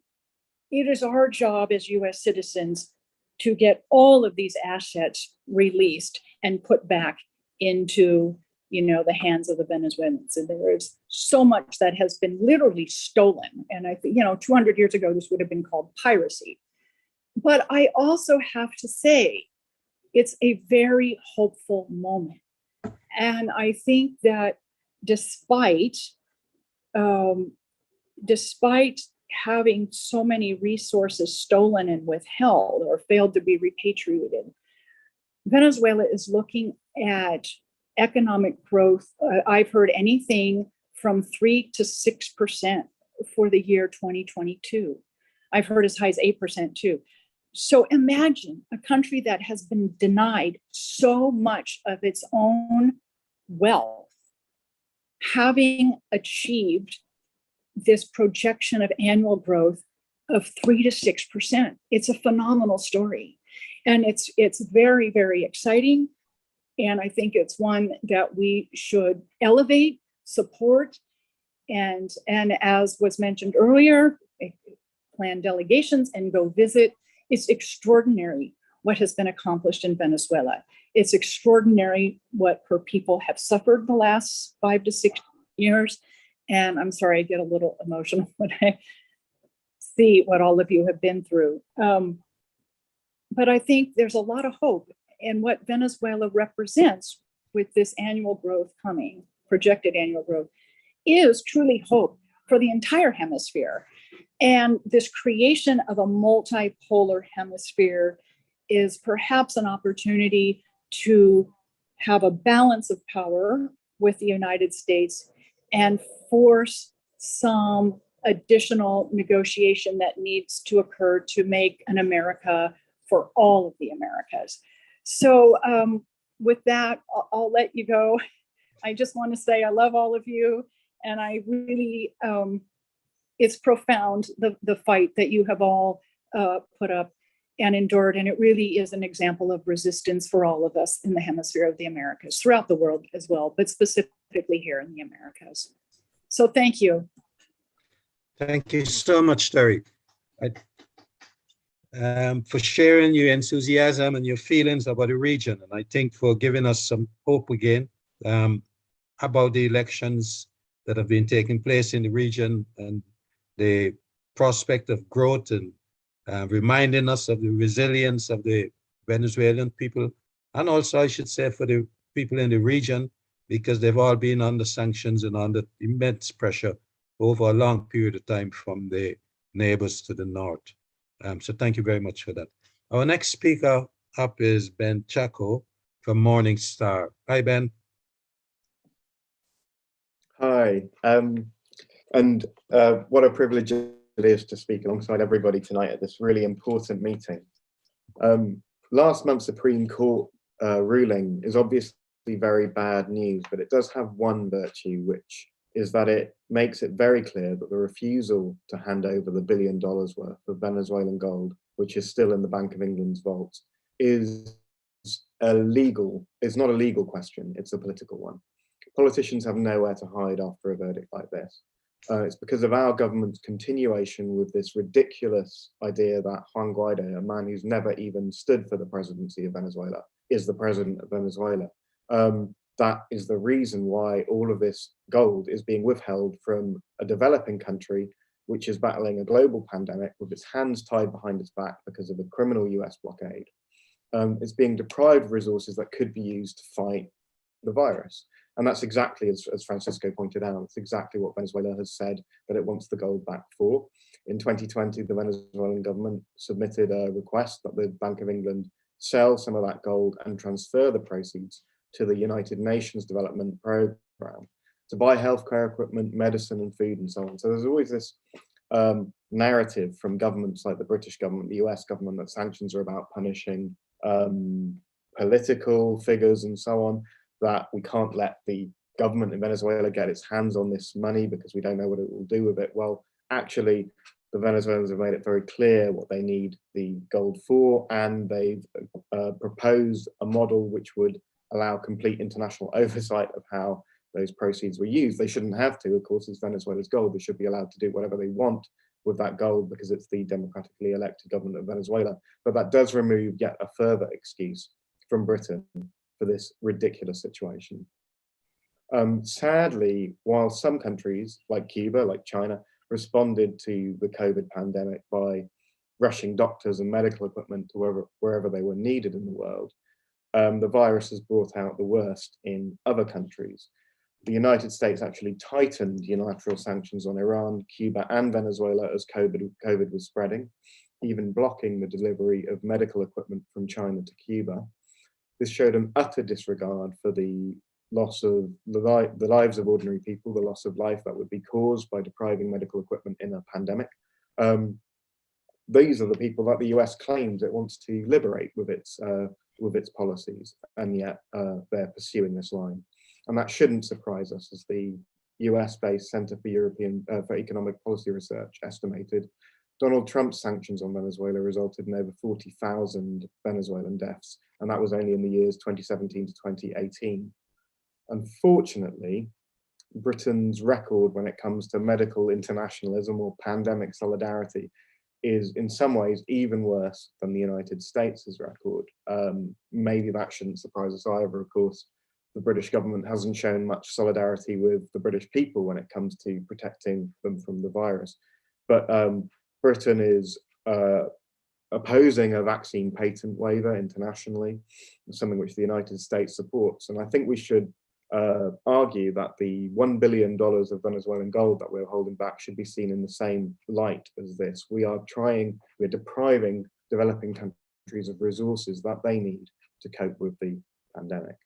it is our job as US citizens to get all of these assets released and put back into the hands of the Venezuelans. And there is so much that has been literally stolen. And I think, 200 years ago, this would have been called piracy. But I also have to say, it's a very hopeful moment. And I think that despite having so many resources stolen and withheld or failed to be repatriated, Venezuela is looking at economic growth. I've heard anything from 3 to 6% for the year 2022. I've heard as high as 8% too. So imagine a country that has been denied so much of its own wealth, having achieved this projection of annual growth of 3 to 6%. It's a phenomenal story. And it's very, very exciting. And I think it's one that we should elevate, support, and as was mentioned earlier, plan delegations and go visit. It's extraordinary what has been accomplished in Venezuela. It's extraordinary what her people have suffered the last 5 to 6 years. And I'm sorry, I get a little emotional when I see what all of you have been through. But I think there's a lot of hope. And what Venezuela represents with this annual growth coming, projected annual growth, is truly hope for the entire hemisphere. And this creation of a multipolar hemisphere is perhaps an opportunity to have a balance of power with the United States and force some additional negotiation that needs to occur to make an America for all of the Americas. So with that, I'll let you go. I just want to say I love all of you, and I really, it's profound, the fight that you have all put up and endured, and it really is an example of resistance for all of us in the hemisphere of the Americas, throughout the world as well, but specifically here in the Americas. So thank you.
Thank you so much, Teri, for sharing your enthusiasm and your feelings about the region. And I think for giving us some hope again about the elections that have been taking place in the region and the prospect of growth, and reminding us of the resilience of the Venezuelan people. And also, I should say, for the people in the region, because they've all been under sanctions and under immense pressure over a long period of time from the neighbors to the north. So thank you very much for that. Our next speaker up is Ben Chacko from Morning Star. Hi, Ben.
Hi, and what a privilege it is to speak alongside everybody tonight at this really important meeting. Last month's Supreme Court ruling is obviously very bad news, but it does have one virtue, which is that it makes it very clear that the refusal to hand over the $1 billion worth of Venezuelan gold, which is still in the Bank of England's vault, is illegal. It's not a legal question, it's a political one. Politicians have nowhere to hide after a verdict like this. It's because of our government's continuation with this ridiculous idea that Juan Guaido, a man who's never even stood for the presidency of Venezuela, is the president of Venezuela. That is the reason why all of this gold is being withheld from a developing country which is battling a global pandemic with its hands tied behind its back because of a criminal US blockade. It's being deprived of resources that could be used to fight the virus. And that's exactly, as Francisco pointed out, it's exactly what Venezuela has said that it wants the gold back for. In 2020, the Venezuelan government submitted a request that the Bank of England sell some of that gold and transfer the proceeds to the United Nations Development Program to buy healthcare equipment, medicine and food and so on. So there's always this narrative from governments like the British government, the US government, that sanctions are about punishing political figures and so on, that we can't let the government in Venezuela get its hands on this money because we don't know what it will do with it. Well, actually, the Venezuelans have made it very clear what they need the gold for, and they've proposed a model which would allow complete international oversight of how those proceeds were used. They shouldn't have to, of course, it's Venezuela's gold. They should be allowed to do whatever they want with that gold because it's the democratically elected government of Venezuela. But that does remove yet a further excuse from Britain for this ridiculous situation. Sadly, while some countries like Cuba, like China, responded to the COVID pandemic by rushing doctors and medical equipment to wherever they were needed in the world, the virus has brought out the worst in other countries. The United States actually tightened unilateral sanctions on Iran, Cuba, and Venezuela as COVID was spreading, even blocking the delivery of medical equipment from China to Cuba. This showed an utter disregard for the loss of the lives of ordinary people, the loss of life that would be caused by depriving medical equipment in a pandemic. These are the people that the US claims it wants to liberate with its policies, and yet they're pursuing this line. And that shouldn't surprise us, as the US-based Center for Economic Policy Research estimated Donald Trump's sanctions on Venezuela resulted in over 40,000 Venezuelan deaths, and that was only in the years 2017 to 2018. Unfortunately, Britain's record when it comes to medical internationalism or pandemic solidarity is in some ways even worse than the United States' record. Maybe that shouldn't surprise us either. Of course, the British government hasn't shown much solidarity with the British people when it comes to protecting them from the virus. But Britain is opposing a vaccine patent waiver internationally, something which the United States supports. And I think we should argue that the $1 billion of Venezuelan gold that we're holding back should be seen in the same light as this. We're depriving developing countries of resources that they need to cope with the pandemic.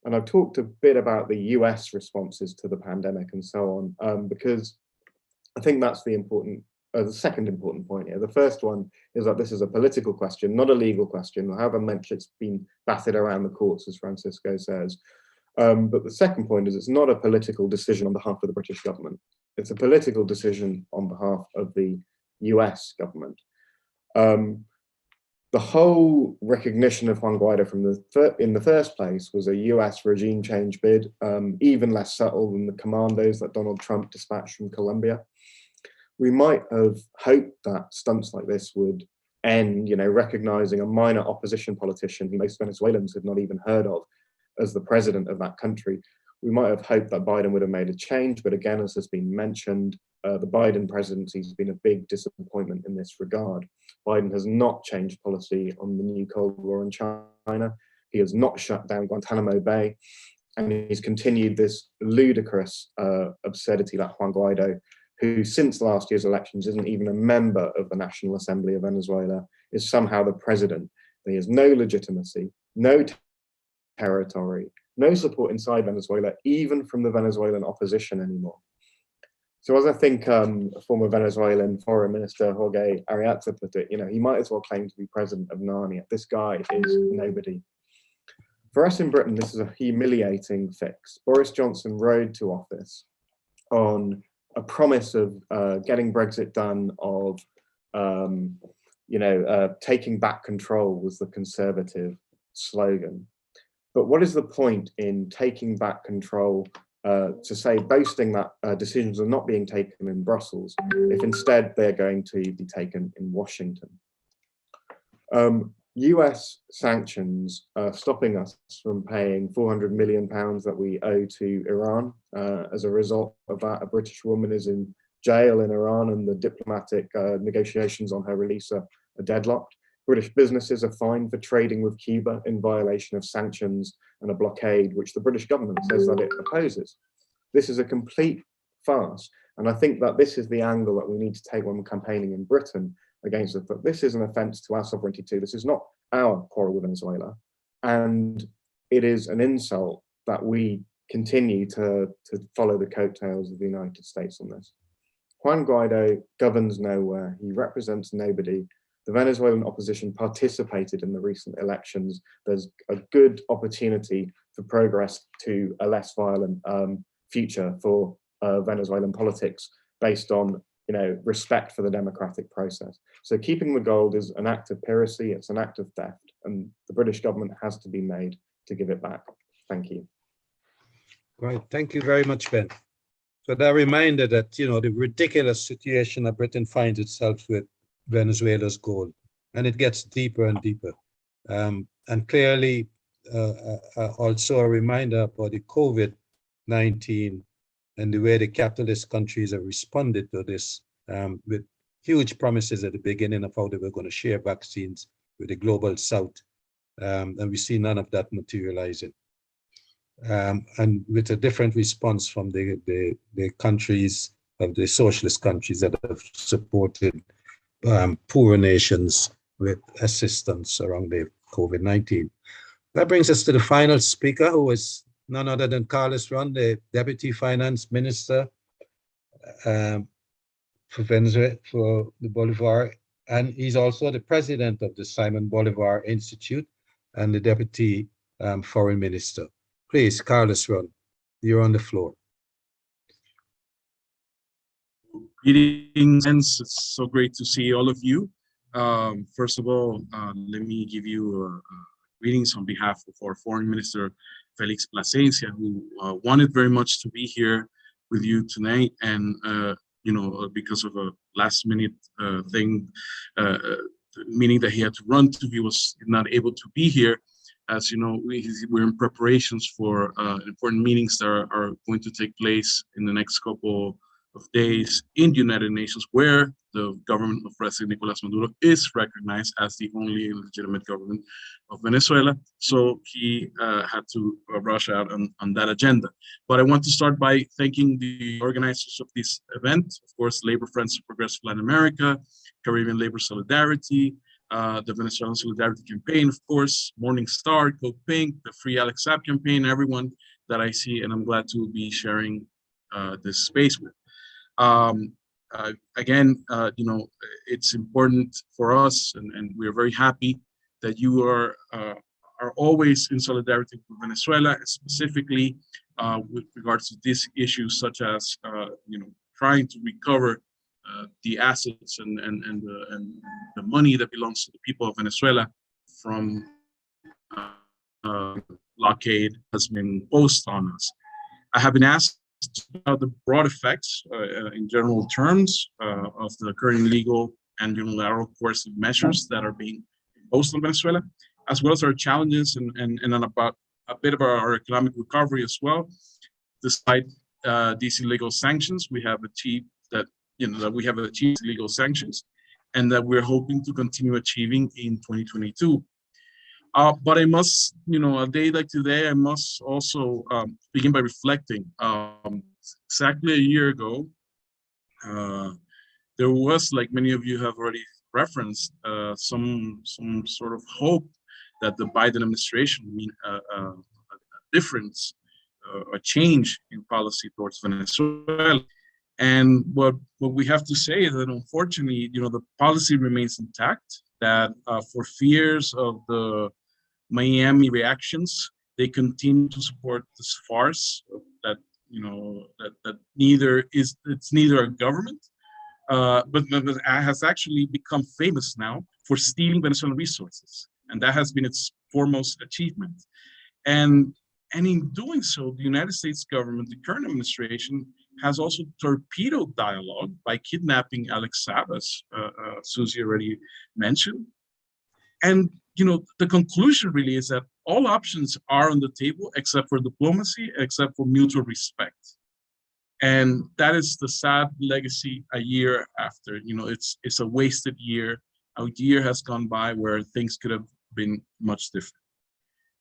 And I've talked a bit about the US responses to the pandemic and so on, because I think that's the important the second important point here. The first one is that this is a political question, not a legal question, however much it's been battered around the courts, as Francisco says. But the second point is it's not a political decision on behalf of the British government. It's a political decision on behalf of the US government. The whole recognition of Juan Guaido in the first place was a US regime change bid, even less subtle than the commandos that Donald Trump dispatched from Colombia. We might have hoped that stunts like this would end, recognizing a minor opposition politician who most Venezuelans had not even heard of as the president of that country. We might have hoped that Biden would have made a change, but again, as has been mentioned, the Biden presidency has been a big disappointment in this regard. Biden has not changed policy on the new Cold War in China. He has not shut down Guantanamo Bay, and he's continued this ludicrous absurdity that Juan Guaido, who since last year's elections isn't even a member of the National Assembly of Venezuela, is somehow the president. He has no legitimacy, no territory, no support inside Venezuela, even from the Venezuelan opposition anymore. So as I think former Venezuelan Foreign Minister Jorge Arieta put it, he might as well claim to be president of Narnia. This guy is nobody. For us in Britain, this is a humiliating fix. Boris Johnson rode to office on a promise of getting Brexit done, of taking back control was the Conservative slogan. But what is the point in taking back control, boasting that decisions are not being taken in Brussels, if instead they're going to be taken in Washington? US sanctions are stopping us from paying £400 million that we owe to Iran. As a result of that, a British woman is in jail in Iran, and the diplomatic negotiations on her release are deadlocked. British businesses are fined for trading with Cuba in violation of sanctions and a blockade, which the British government says that it opposes. This is a complete farce. And I think that this is the angle that we need to take when campaigning in Britain against it. But this is an offence to our sovereignty too. This is not our quarrel with Venezuela. And it is an insult that we continue to follow the coattails of the United States on this. Juan Guaido governs nowhere. He represents nobody. The Venezuelan opposition participated in the recent elections. There's a good opportunity for progress to a less violent future for Venezuelan politics based on respect for the democratic process. So keeping the gold is an act of piracy, it's an act of theft, and the British government has to be made to give it back. Thank you.
Right, thank you very much, Ben. So that reminder that, the ridiculous situation that Britain finds itself with Venezuela's gold, and it gets deeper and deeper. And clearly also a reminder about the COVID-19 and the way the capitalist countries have responded to this with huge promises at the beginning of how they were going to share vaccines with the global South. And we see none of that materializing. And with a different response from the countries of the socialist countries that have supported poorer nations with assistance around the COVID-19. That brings us to the final speaker, who is none other than Carlos Ron, the Deputy Finance Minister for Venezuela, for the Bolivar, and he's also the president of the Simon Bolivar Institute and the Deputy Foreign Minister. Please, Carlos Ron, you're on the floor.
Greetings, it's so great to see all of you. First of all, let me give you greetings on behalf of our Foreign Minister, Félix Plasencia, who wanted very much to be here with you tonight, and because of a last-minute meaning that he had to run to, he was not able to be here. As you know, we're in preparations for important meetings that are going to take place in the next couple of days in the United Nations, where the government of President Nicolás Maduro is recognized as the only legitimate government of Venezuela. So he had to rush out on that agenda. But I want to start by thanking the organizers of this event, of course, Labor Friends of Progressive Latin America, Caribbean Labor Solidarity, the Venezuelan Solidarity Campaign, of course, Morning Star, CODEPINK, the Free Alex Saab campaign, everyone that I see, and I'm glad to be sharing this space with. again, it's important for us, and we're very happy that you are always in solidarity with Venezuela, specifically with regards to these issues such as trying to recover the assets and the money that belongs to the people of Venezuela from blockade has been imposed on us. I have been asked about the broad effects in general terms of the current legal and unilateral coercive measures that are being imposed on Venezuela, as well as our challenges and about a bit of our economic recovery as well. Despite these illegal sanctions, we have achieved that we have achieved legal sanctions, and that we're hoping to continue achieving in 2022. But I must, a day like today, I must also begin by reflecting. Exactly a year ago, there was, like many of you have already referenced, some sort of hope that the Biden administration would mean a difference, a change in policy towards Venezuela. And what we have to say is that unfortunately, the policy remains intact, that for fears of the Miami reactions, they continue to support this farce that it's neither a government, but has actually become famous now for stealing Venezuelan resources, and that has been its foremost achievement. And in doing so, the United States government, the current administration, has also torpedoed dialogue by kidnapping Alex Saab, as Suzie already mentioned. And the conclusion really is that all options are on the table except for diplomacy, except for mutual respect. And that is the sad legacy a year after. It's a wasted year. A year has gone by where things could have been much different.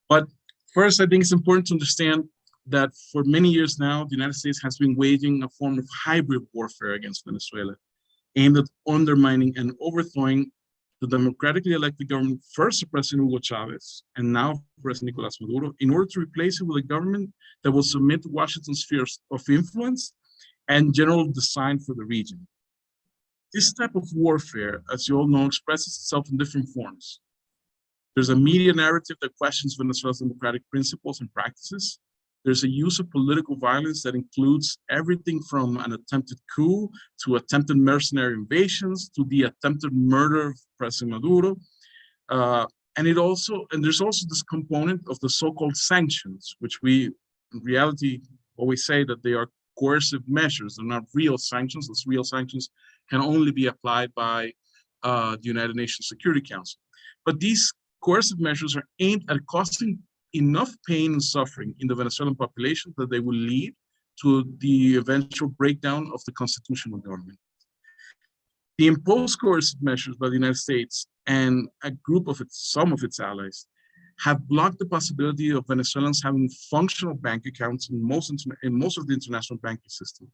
But first, I think it's important to understand that for many years now, the United States has been waging a form of hybrid warfare against Venezuela, aimed at undermining and overthrowing the democratically elected government, first President Hugo Chavez, and now President Nicolas Maduro, in order to replace it with a government that will submit to Washington's spheres of influence and general design for the region. This type of warfare, as you all know, expresses itself in different forms. There's a media narrative that questions Venezuela's democratic principles and practices. There's a use of political violence that includes everything from an attempted coup to attempted mercenary invasions to the attempted murder of President Maduro. And there's also this component of the so-called sanctions, which we in reality always say that they are coercive measures. They're not real sanctions. Those real sanctions can only be applied by the United Nations Security Council. But these coercive measures are aimed at causing enough pain and suffering in the Venezuelan population that they will lead to the eventual breakdown of the constitutional government. The imposed coercive measures by the United States and a group of some of its allies have blocked the possibility of Venezuelans having functional bank accounts in most of the international banking system.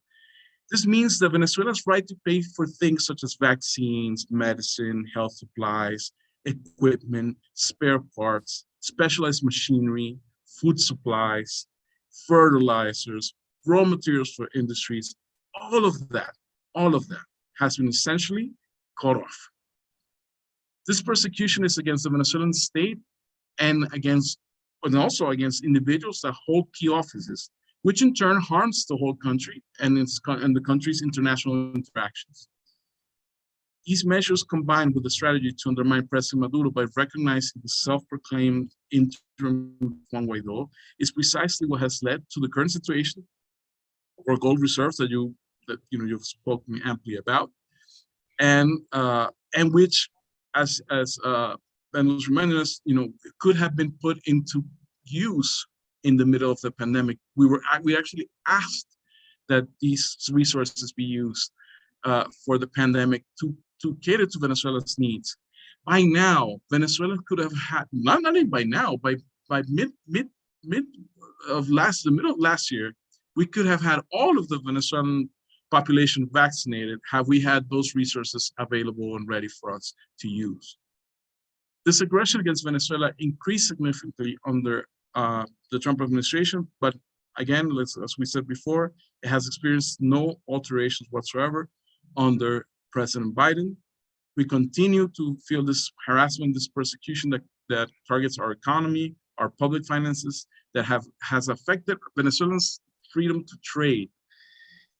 This means that Venezuela's right to pay for things such as vaccines, medicine, health supplies, equipment, spare parts, specialized machinery, food supplies, fertilizers, raw materials for industries, all of that has been essentially cut off. This persecution is against the Venezuelan state and also against individuals that hold key offices, which in turn harms the whole country and the country's international interactions. These measures, combined with the strategy to undermine President Maduro by recognizing the self-proclaimed interim Juan Guaido, is precisely what has led to the current situation for gold reserves that you've spoken amply about, and which, as Ben was reminding us, could have been put into use in the middle of the pandemic. We actually asked that these resources be used for the pandemic to cater to Venezuela's needs. By now, Venezuela could have had, not even by now, by the middle of last year, we could have had all of the Venezuelan population vaccinated had we had those resources available and ready for us to use. This aggression against Venezuela increased significantly under the Trump administration, but again, as we said before, it has experienced no alterations whatsoever under President Biden. We continue to feel this harassment, this persecution that targets our economy, our public finances, that has affected Venezuelans' freedom to trade.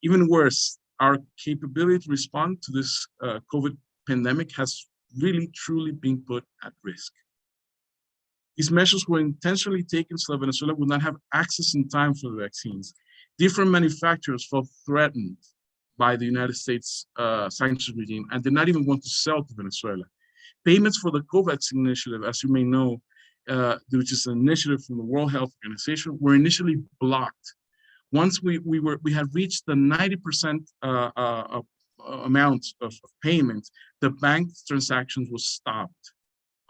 Even worse, our capability to respond to this COVID pandemic has really, truly been put at risk. These measures were intentionally taken so that Venezuela would not have access in time for the vaccines. Different manufacturers felt threatened by the United States sanctions regime and did not even want to sell to Venezuela. Payments for the COVAX initiative, as you may know, which is an initiative from the World Health Organization, were initially blocked. Once we had reached the 90% amount of payment, the bank transactions was stopped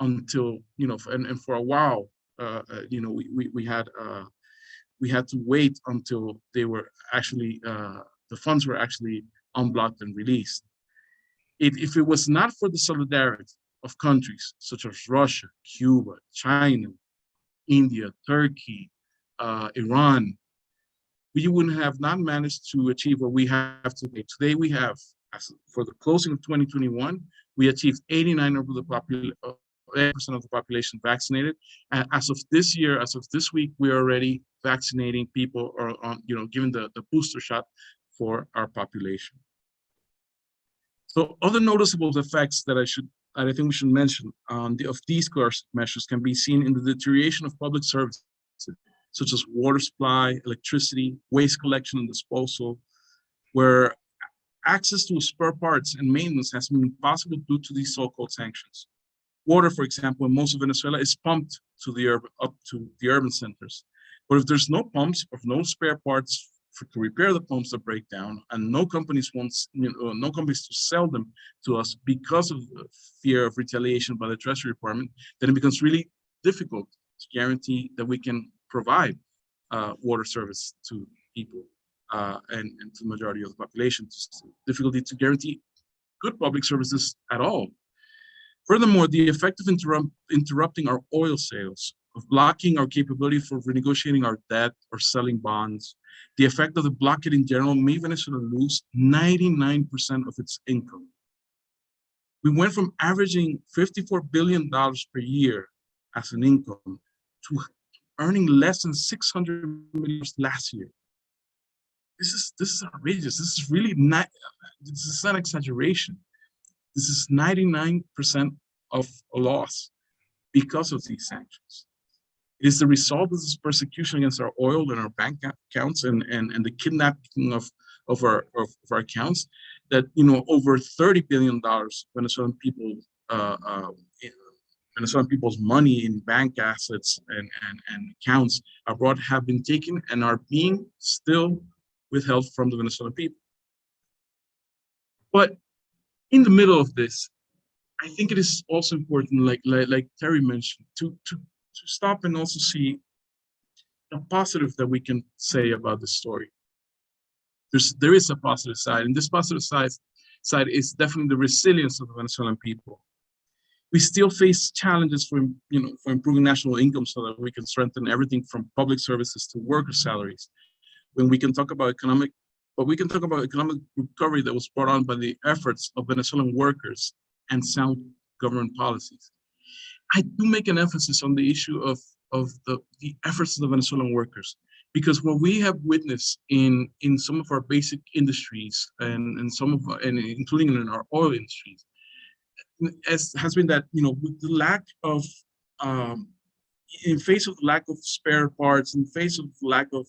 until, and for a while, we had to wait until they were actually, the funds were actually unblocked and released. If it was not for the solidarity of countries such as Russia, Cuba, China, India, Turkey, Iran, we wouldn't have not managed to achieve what we have today. Today we have, for the closing of 2021, we achieved 89% of the population vaccinated. And as of this year, as of this week, we're already vaccinating people, or giving the booster shot for our population. So other noticeable effects that I think we should mention of these coercive measures can be seen in the deterioration of public services, such as water supply, electricity, waste collection and disposal, where access to spare parts and maintenance has been impossible due to these so-called sanctions. Water, for example, in most of Venezuela is pumped to up to the urban centers. But if there's no pumps or no spare parts to repair the pumps that break down, and no companies to sell them to us because of the fear of retaliation by the Treasury Department, then it becomes really difficult to guarantee that we can provide water service to people and to the majority of the population. It's difficulty to guarantee good public services at all. Furthermore, the effect of interrupting our oil sales, of blocking our capability for renegotiating our debt or selling bonds, the effect of the blockade in general made Venezuela lose 99% of its income. We went from averaging $54 billion per year as an income to earning less than $600 million last year. This is outrageous. This is really not, this is not exaggeration. This is 99% of a loss because of these sanctions. It is the result of this persecution against our oil and our bank accounts and the kidnapping of our accounts that, over $30 billion Venezuelan people's money in bank assets and accounts abroad have been taken and are being still withheld from the Venezuelan people. But in the middle of this, I think it is also important, like Teri mentioned, to stop and also see the positive that we can say about the story. There is a positive side, and this positive side is definitely the resilience of the Venezuelan people. We still face challenges for improving national income so that we can strengthen everything from public services to worker salaries. When we can talk about economic recovery that was brought on by the efforts of Venezuelan workers and sound government policies. I do make an emphasis on the issue of the efforts of the Venezuelan workers, because what we have witnessed in some of our basic industries and including in our oil industries, has been that with the lack of in face of lack of spare parts, in face of lack of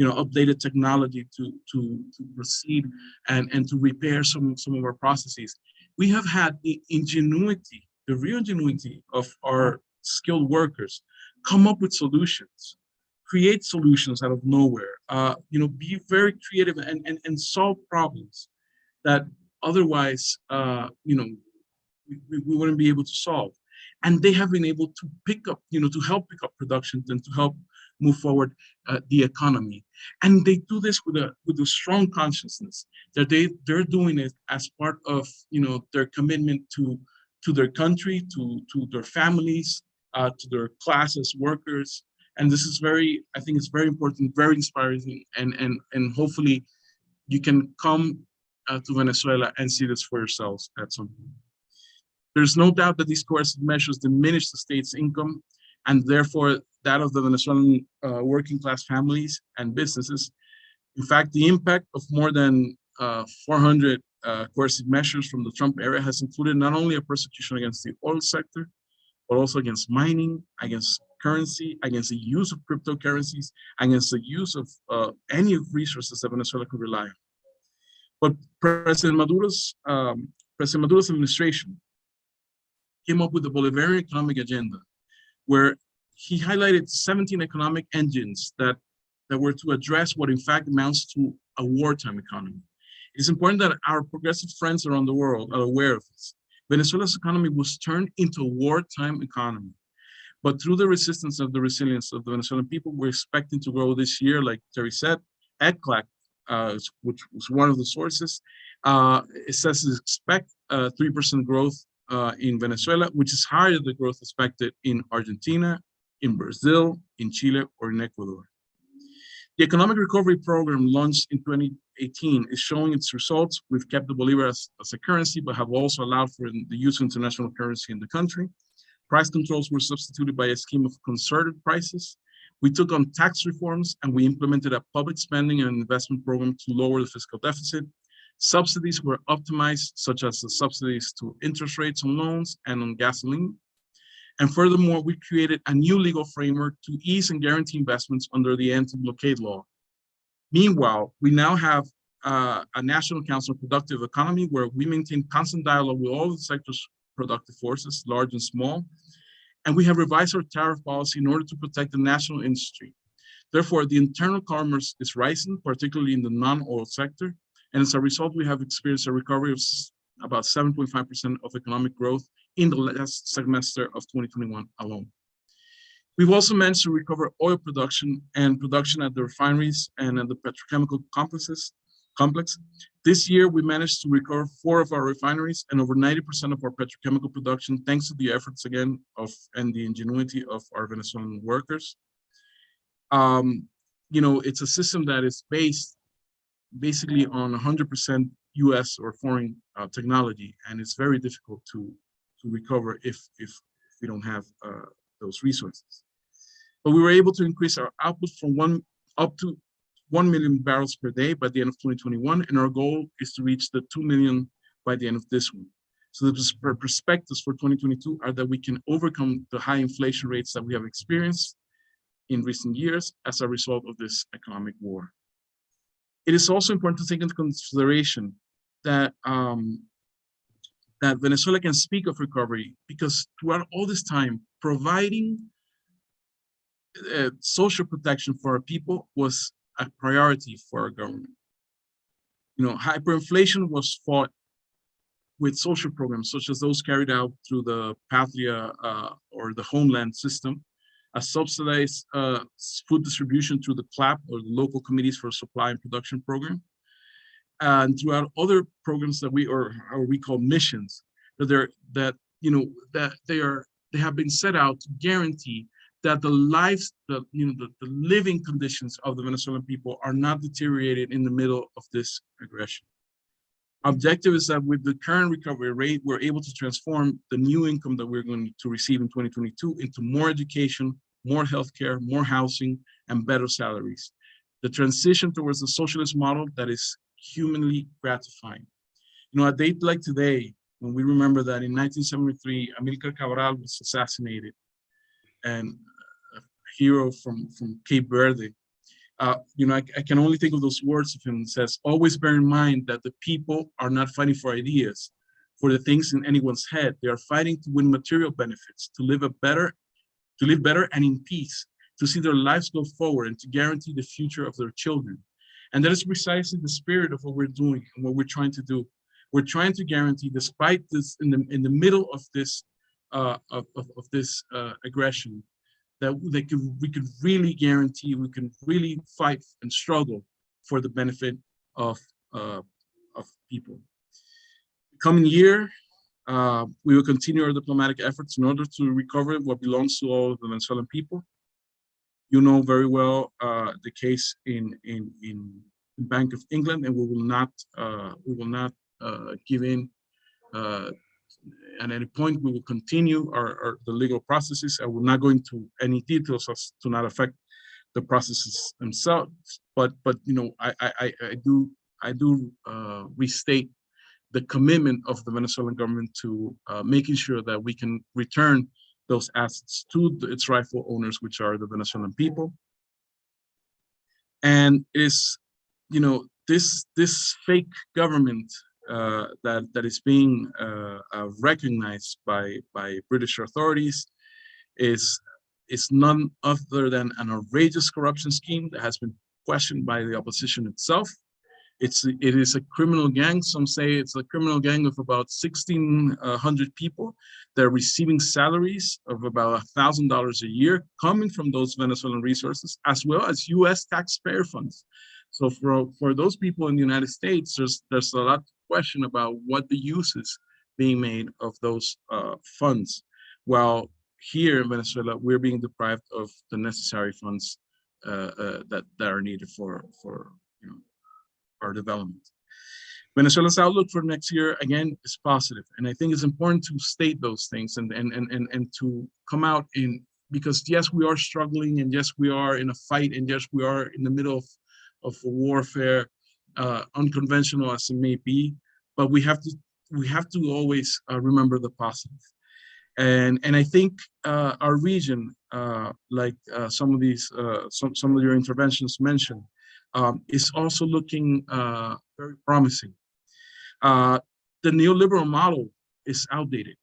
updated technology to proceed and to repair some of our processes, we have had the real ingenuity of our skilled workers come up with solutions, create solutions out of nowhere, be very creative and solve problems that otherwise we wouldn't be able to solve. And they have been able to pick up, to help pick up production and to help move forward the economy. And they do this with a strong consciousness that they're doing it as part of their commitment to their country, to their families, to their class as workers. And this is I think it's very important, very inspiring, and hopefully you can come to Venezuela and see this for yourselves at some point. There's no doubt that these coercive measures diminish the state's income and therefore that of the Venezuelan working class families and businesses. In fact, the impact of more than 400 coercive measures from the Trump era has included not only a persecution against the oil sector, but also against mining, against currency, against the use of cryptocurrencies, against the use of any resources that Venezuela could rely on. But President Maduro's administration came up with the Bolivarian economic agenda, where he highlighted 17 economic engines that were to address what in fact amounts to a wartime economy. It's important that our progressive friends around the world are aware of this. Venezuela's economy was turned into a wartime economy. But through the resistance of the resilience of the Venezuelan people, we're expecting to grow this year, like Teri said. ECLAC, which was one of the sources, it says to expect 3% growth in Venezuela, which is higher than the growth expected in Argentina, in Brazil, in Chile, or in Ecuador. The economic recovery program launched in 2018 is showing its results. We've kept the Bolivar as a currency, but have also allowed for the use of international currency in the country. Price controls were substituted by a scheme of concerted prices. We took on tax reforms and we implemented a public spending and investment program to lower the fiscal deficit. Subsidies were optimized, such as the subsidies to interest rates on loans and on gasoline. And furthermore, we created a new legal framework to ease and guarantee investments under the anti-blockade law. Meanwhile, we now have a National Council of Productive Economy where we maintain constant dialogue with all the sector's productive forces, large and small. And we have revised our tariff policy in order to protect the national industry. Therefore, the internal commerce is rising, particularly in the non-oil sector. And as a result, we have experienced a recovery of about 7.5% of economic growth in the last semester of 2021 alone. We've also managed to recover oil production and production at the refineries and at the petrochemical complex. This year, we managed to recover 4 of our refineries and over 90% of our petrochemical production, thanks to the efforts again and the ingenuity of our Venezuelan workers. It's a system that is based basically on 100% US or foreign technology, and it's very difficult to recover if we don't have those resources. But we were able to increase our output from up to 1 million barrels per day by the end of 2021, and our goal is to reach the 2 million by the end of this one. So the perspectives for 2022 are that we can overcome the high inflation rates that we have experienced in recent years as a result of this economic war. It is also important to take into consideration that that Venezuela can speak of recovery because throughout all this time, providing social protection for our people was a priority for our government. Hyperinflation was fought with social programs such as those carried out through the Patria or the Homeland system, a subsidized food distribution through the CLAP or the local committees for supply and production program, and throughout other programs that we call missions that they have been set out to guarantee that the lives, the living conditions of the Venezuelan people are not deteriorated in the middle of this aggression. Objective is that with the current recovery rate, we're able to transform the new income that we're going to receive in 2022 into more education, more healthcare, more housing, and better salaries. The transition towards a socialist model that is humanly gratifying. A date like today, when we remember that in 1973, Amilcar Cabral was assassinated, and a hero from Cape Verde, I can only think of those words of him. It says, always bear in mind that the people are not fighting for ideas, for the things in anyone's head. They are fighting to win material benefits, to live better and in peace, to see their lives go forward and to guarantee the future of their children. And that is precisely the spirit of what we're doing and what we're trying to do. We're trying to guarantee, despite this, in the middle of this aggression, that we can really guarantee, we can really fight and struggle for the benefit of people. The coming year, we will continue our diplomatic efforts in order to recover what belongs to all of the Venezuelan people. You know very well the case in Bank of England, and we will not give in. At any point, we will continue the legal processes. I will not go into any details as to not affect the processes themselves, but you know, I do restate the commitment of the Venezuelan government to making sure that we can return those assets to its rightful owners, which are the Venezuelan people. And is, you know, this fake government that is being recognized by British authorities is none other than an outrageous corruption scheme that has been questioned by the opposition itself. It is a criminal gang. Some say it's a criminal gang of about 1,600 people that are receiving salaries of about $1,000 a year coming from those Venezuelan resources, as well as U.S. taxpayer funds. So for those people in the United States, there's a lot of question about what the use is being made of those funds. While here in Venezuela, we're being deprived of the necessary funds that are needed for you know, our development. Venezuela's outlook for next year, again, is positive. And I think it's important to state those things and to come out in, because yes, we are struggling, and yes, we are in a fight, and yes, we are in the middle of a warfare, unconventional as it may be, but we have to always remember the positive. And I think our region, like some of your interventions mentioned, is also looking very promising. The neoliberal model is outdated.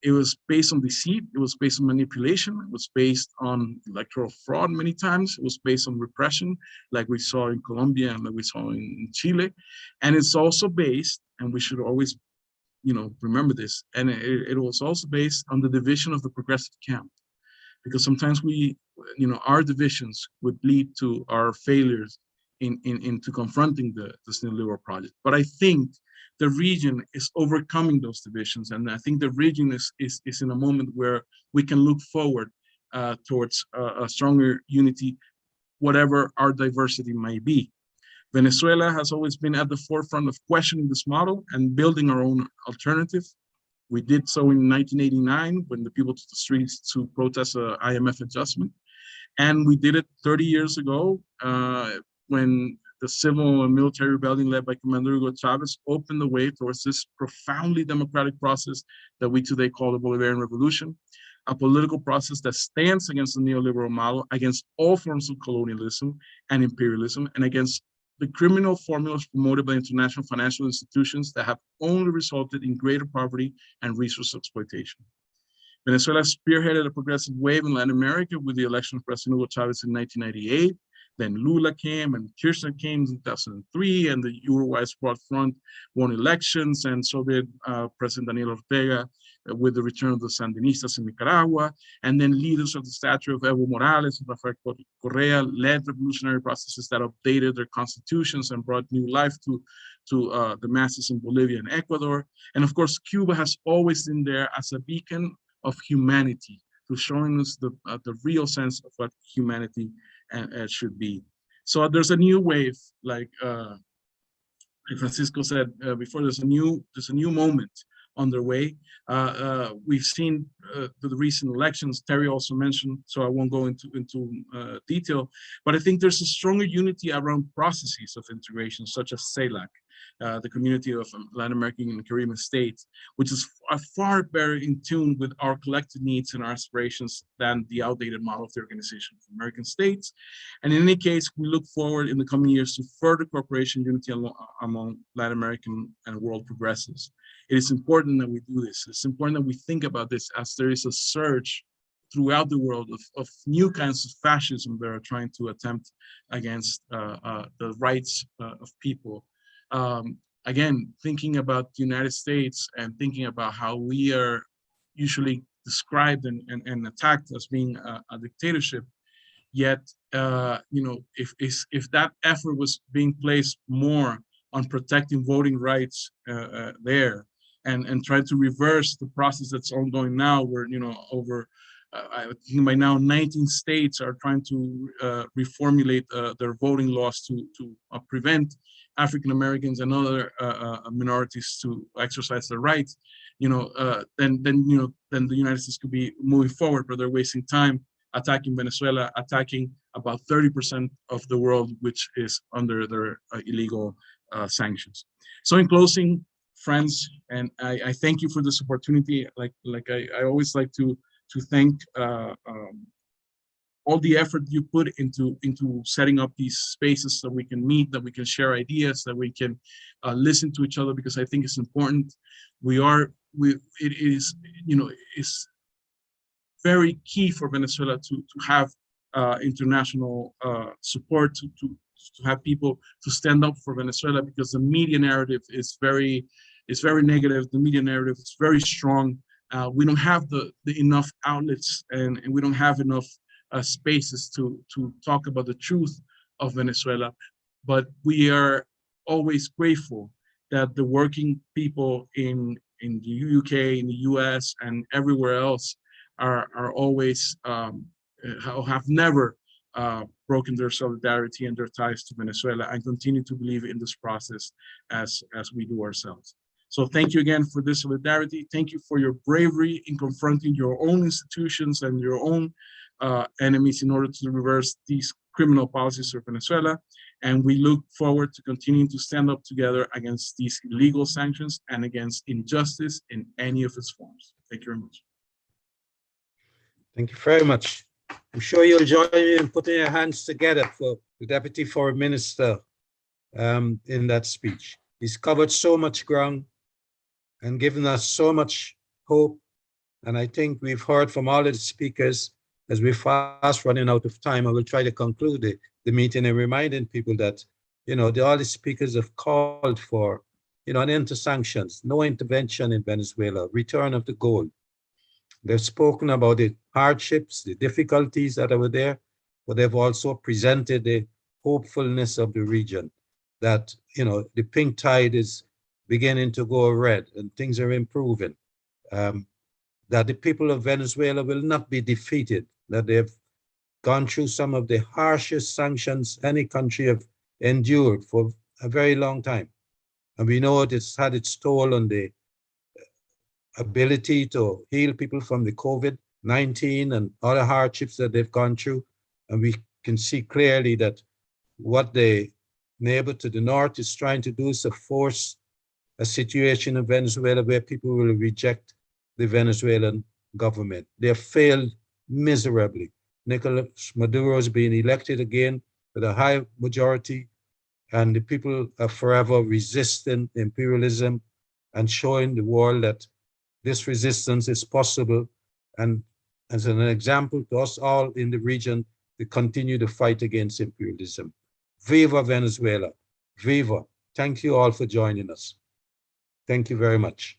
It was based on deceit. It was based on manipulation. It was based on electoral fraud many times. It was based on repression, like we saw in Colombia and like we saw in Chile. And it's also based, and we should always, you know, remember this, and it was also based on the division of the progressive camp. Because sometimes we, you know, our divisions would lead to our failures into confronting this neoliberal project. But I think the region is overcoming those divisions, and I think the region is in a moment where we can look forward towards a stronger unity, whatever our diversity might be. Venezuela has always been at the forefront of questioning this model and building our own alternative. We did so in 1989 when the people took the streets to protest an IMF adjustment. And we did it 30 years ago when the civil and military rebellion led by Commander Hugo Chavez opened the way towards this profoundly democratic process that we today call the Bolivarian Revolution, a political process that stands against the neoliberal model, against all forms of colonialism and imperialism, and against the criminal formulas promoted by international financial institutions that have only resulted in greater poverty and resource exploitation. Venezuela spearheaded a progressive wave in Latin America with the election of President Hugo Chavez in 1998. Then Lula came and Kirchner came in 2003, and the Uruguay's Broad Front won elections, and so did President Daniel Ortega with the return of the Sandinistas in Nicaragua, and then leaders of the stature of Evo Morales and Rafael Correa led revolutionary processes that updated their constitutions and brought new life to the masses in Bolivia and Ecuador. And of course, Cuba has always been there as a beacon of humanity, to showing us the real sense of what humanity should be. So there's a new wave, like Francisco said before. There's a new moment underway. We've seen the recent elections. Teri also mentioned, so I won't go into detail. But I think there's a stronger unity around processes of integration, such as CELAC, the community of Latin American and Caribbean states, which is far better in tune with our collective needs and our aspirations than the outdated model of the Organization of American States. And in any case, we look forward in the coming years to further cooperation and unity among Latin American and world progressives. It is important that we do this. It's important that we think about this, as there is a surge throughout the world of new kinds of fascism that are trying to attempt against the rights of people. Again, thinking about the United States and thinking about how we are usually described and attacked as being a dictatorship, yet if that effort was being placed more on protecting voting rights there, and try to reverse the process that's ongoing now, where over I think by now 19 states are trying to reformulate their voting laws to prevent African Americans and other minorities to exercise their rights. Then the United States could be moving forward, but they're wasting time attacking Venezuela, attacking about 30% of the world, which is under their illegal sanctions. So in closing, friends, and I thank you for this opportunity. Like I always like to thank all the effort you put into setting up these spaces so we can meet, that we can share ideas, that we can listen to each other, because I think it's important. It's very key for Venezuela to have international support, to have people to stand up for Venezuela, because the media narrative is very negative. The media narrative is very strong. We don't have the enough outlets, and we don't have enough spaces to talk about the truth of Venezuela. But we are always grateful that the working people in the UK, in the US, and everywhere else are always have never broken their solidarity and their ties to Venezuela, and continue to believe in this process as we do ourselves. So thank you again for this solidarity. Thank you for your bravery in confronting your own institutions and your own enemies in order to reverse these criminal policies of Venezuela. And we look forward to continuing to stand up together against these illegal sanctions and against injustice in any of its forms. Thank you very much.
Thank you very much. I'm sure you'll join me in putting your hands together for the Deputy Foreign Minister in that speech. He's covered so much ground and given us so much hope. And I think we've heard from all of the speakers. As we're fast running out of time, I will try to conclude the meeting and reminding people that, all the speakers have called for, an end to sanctions, no intervention in Venezuela, return of the gold. They've spoken about the hardships, the difficulties that are there, but they've also presented the hopefulness of the region, that, the pink tide is beginning to go red and things are improving, that the people of Venezuela will not be defeated, that they've gone through some of the harshest sanctions any country have endured for a very long time. And we know it's had its toll on the ability to heal people from the COVID-19 and other hardships that they've gone through. And we can see clearly that what the neighbor to the north is trying to do is to force a situation in Venezuela where people will reject the Venezuelan government. They have failed miserably. Nicolas Maduro is being elected again with a high majority, and the people are forever resisting imperialism and showing the world that this resistance is possible, and as an example to us all in the region to continue to fight against imperialism. Viva Venezuela, viva. Thank you all for joining us. Thank you very much.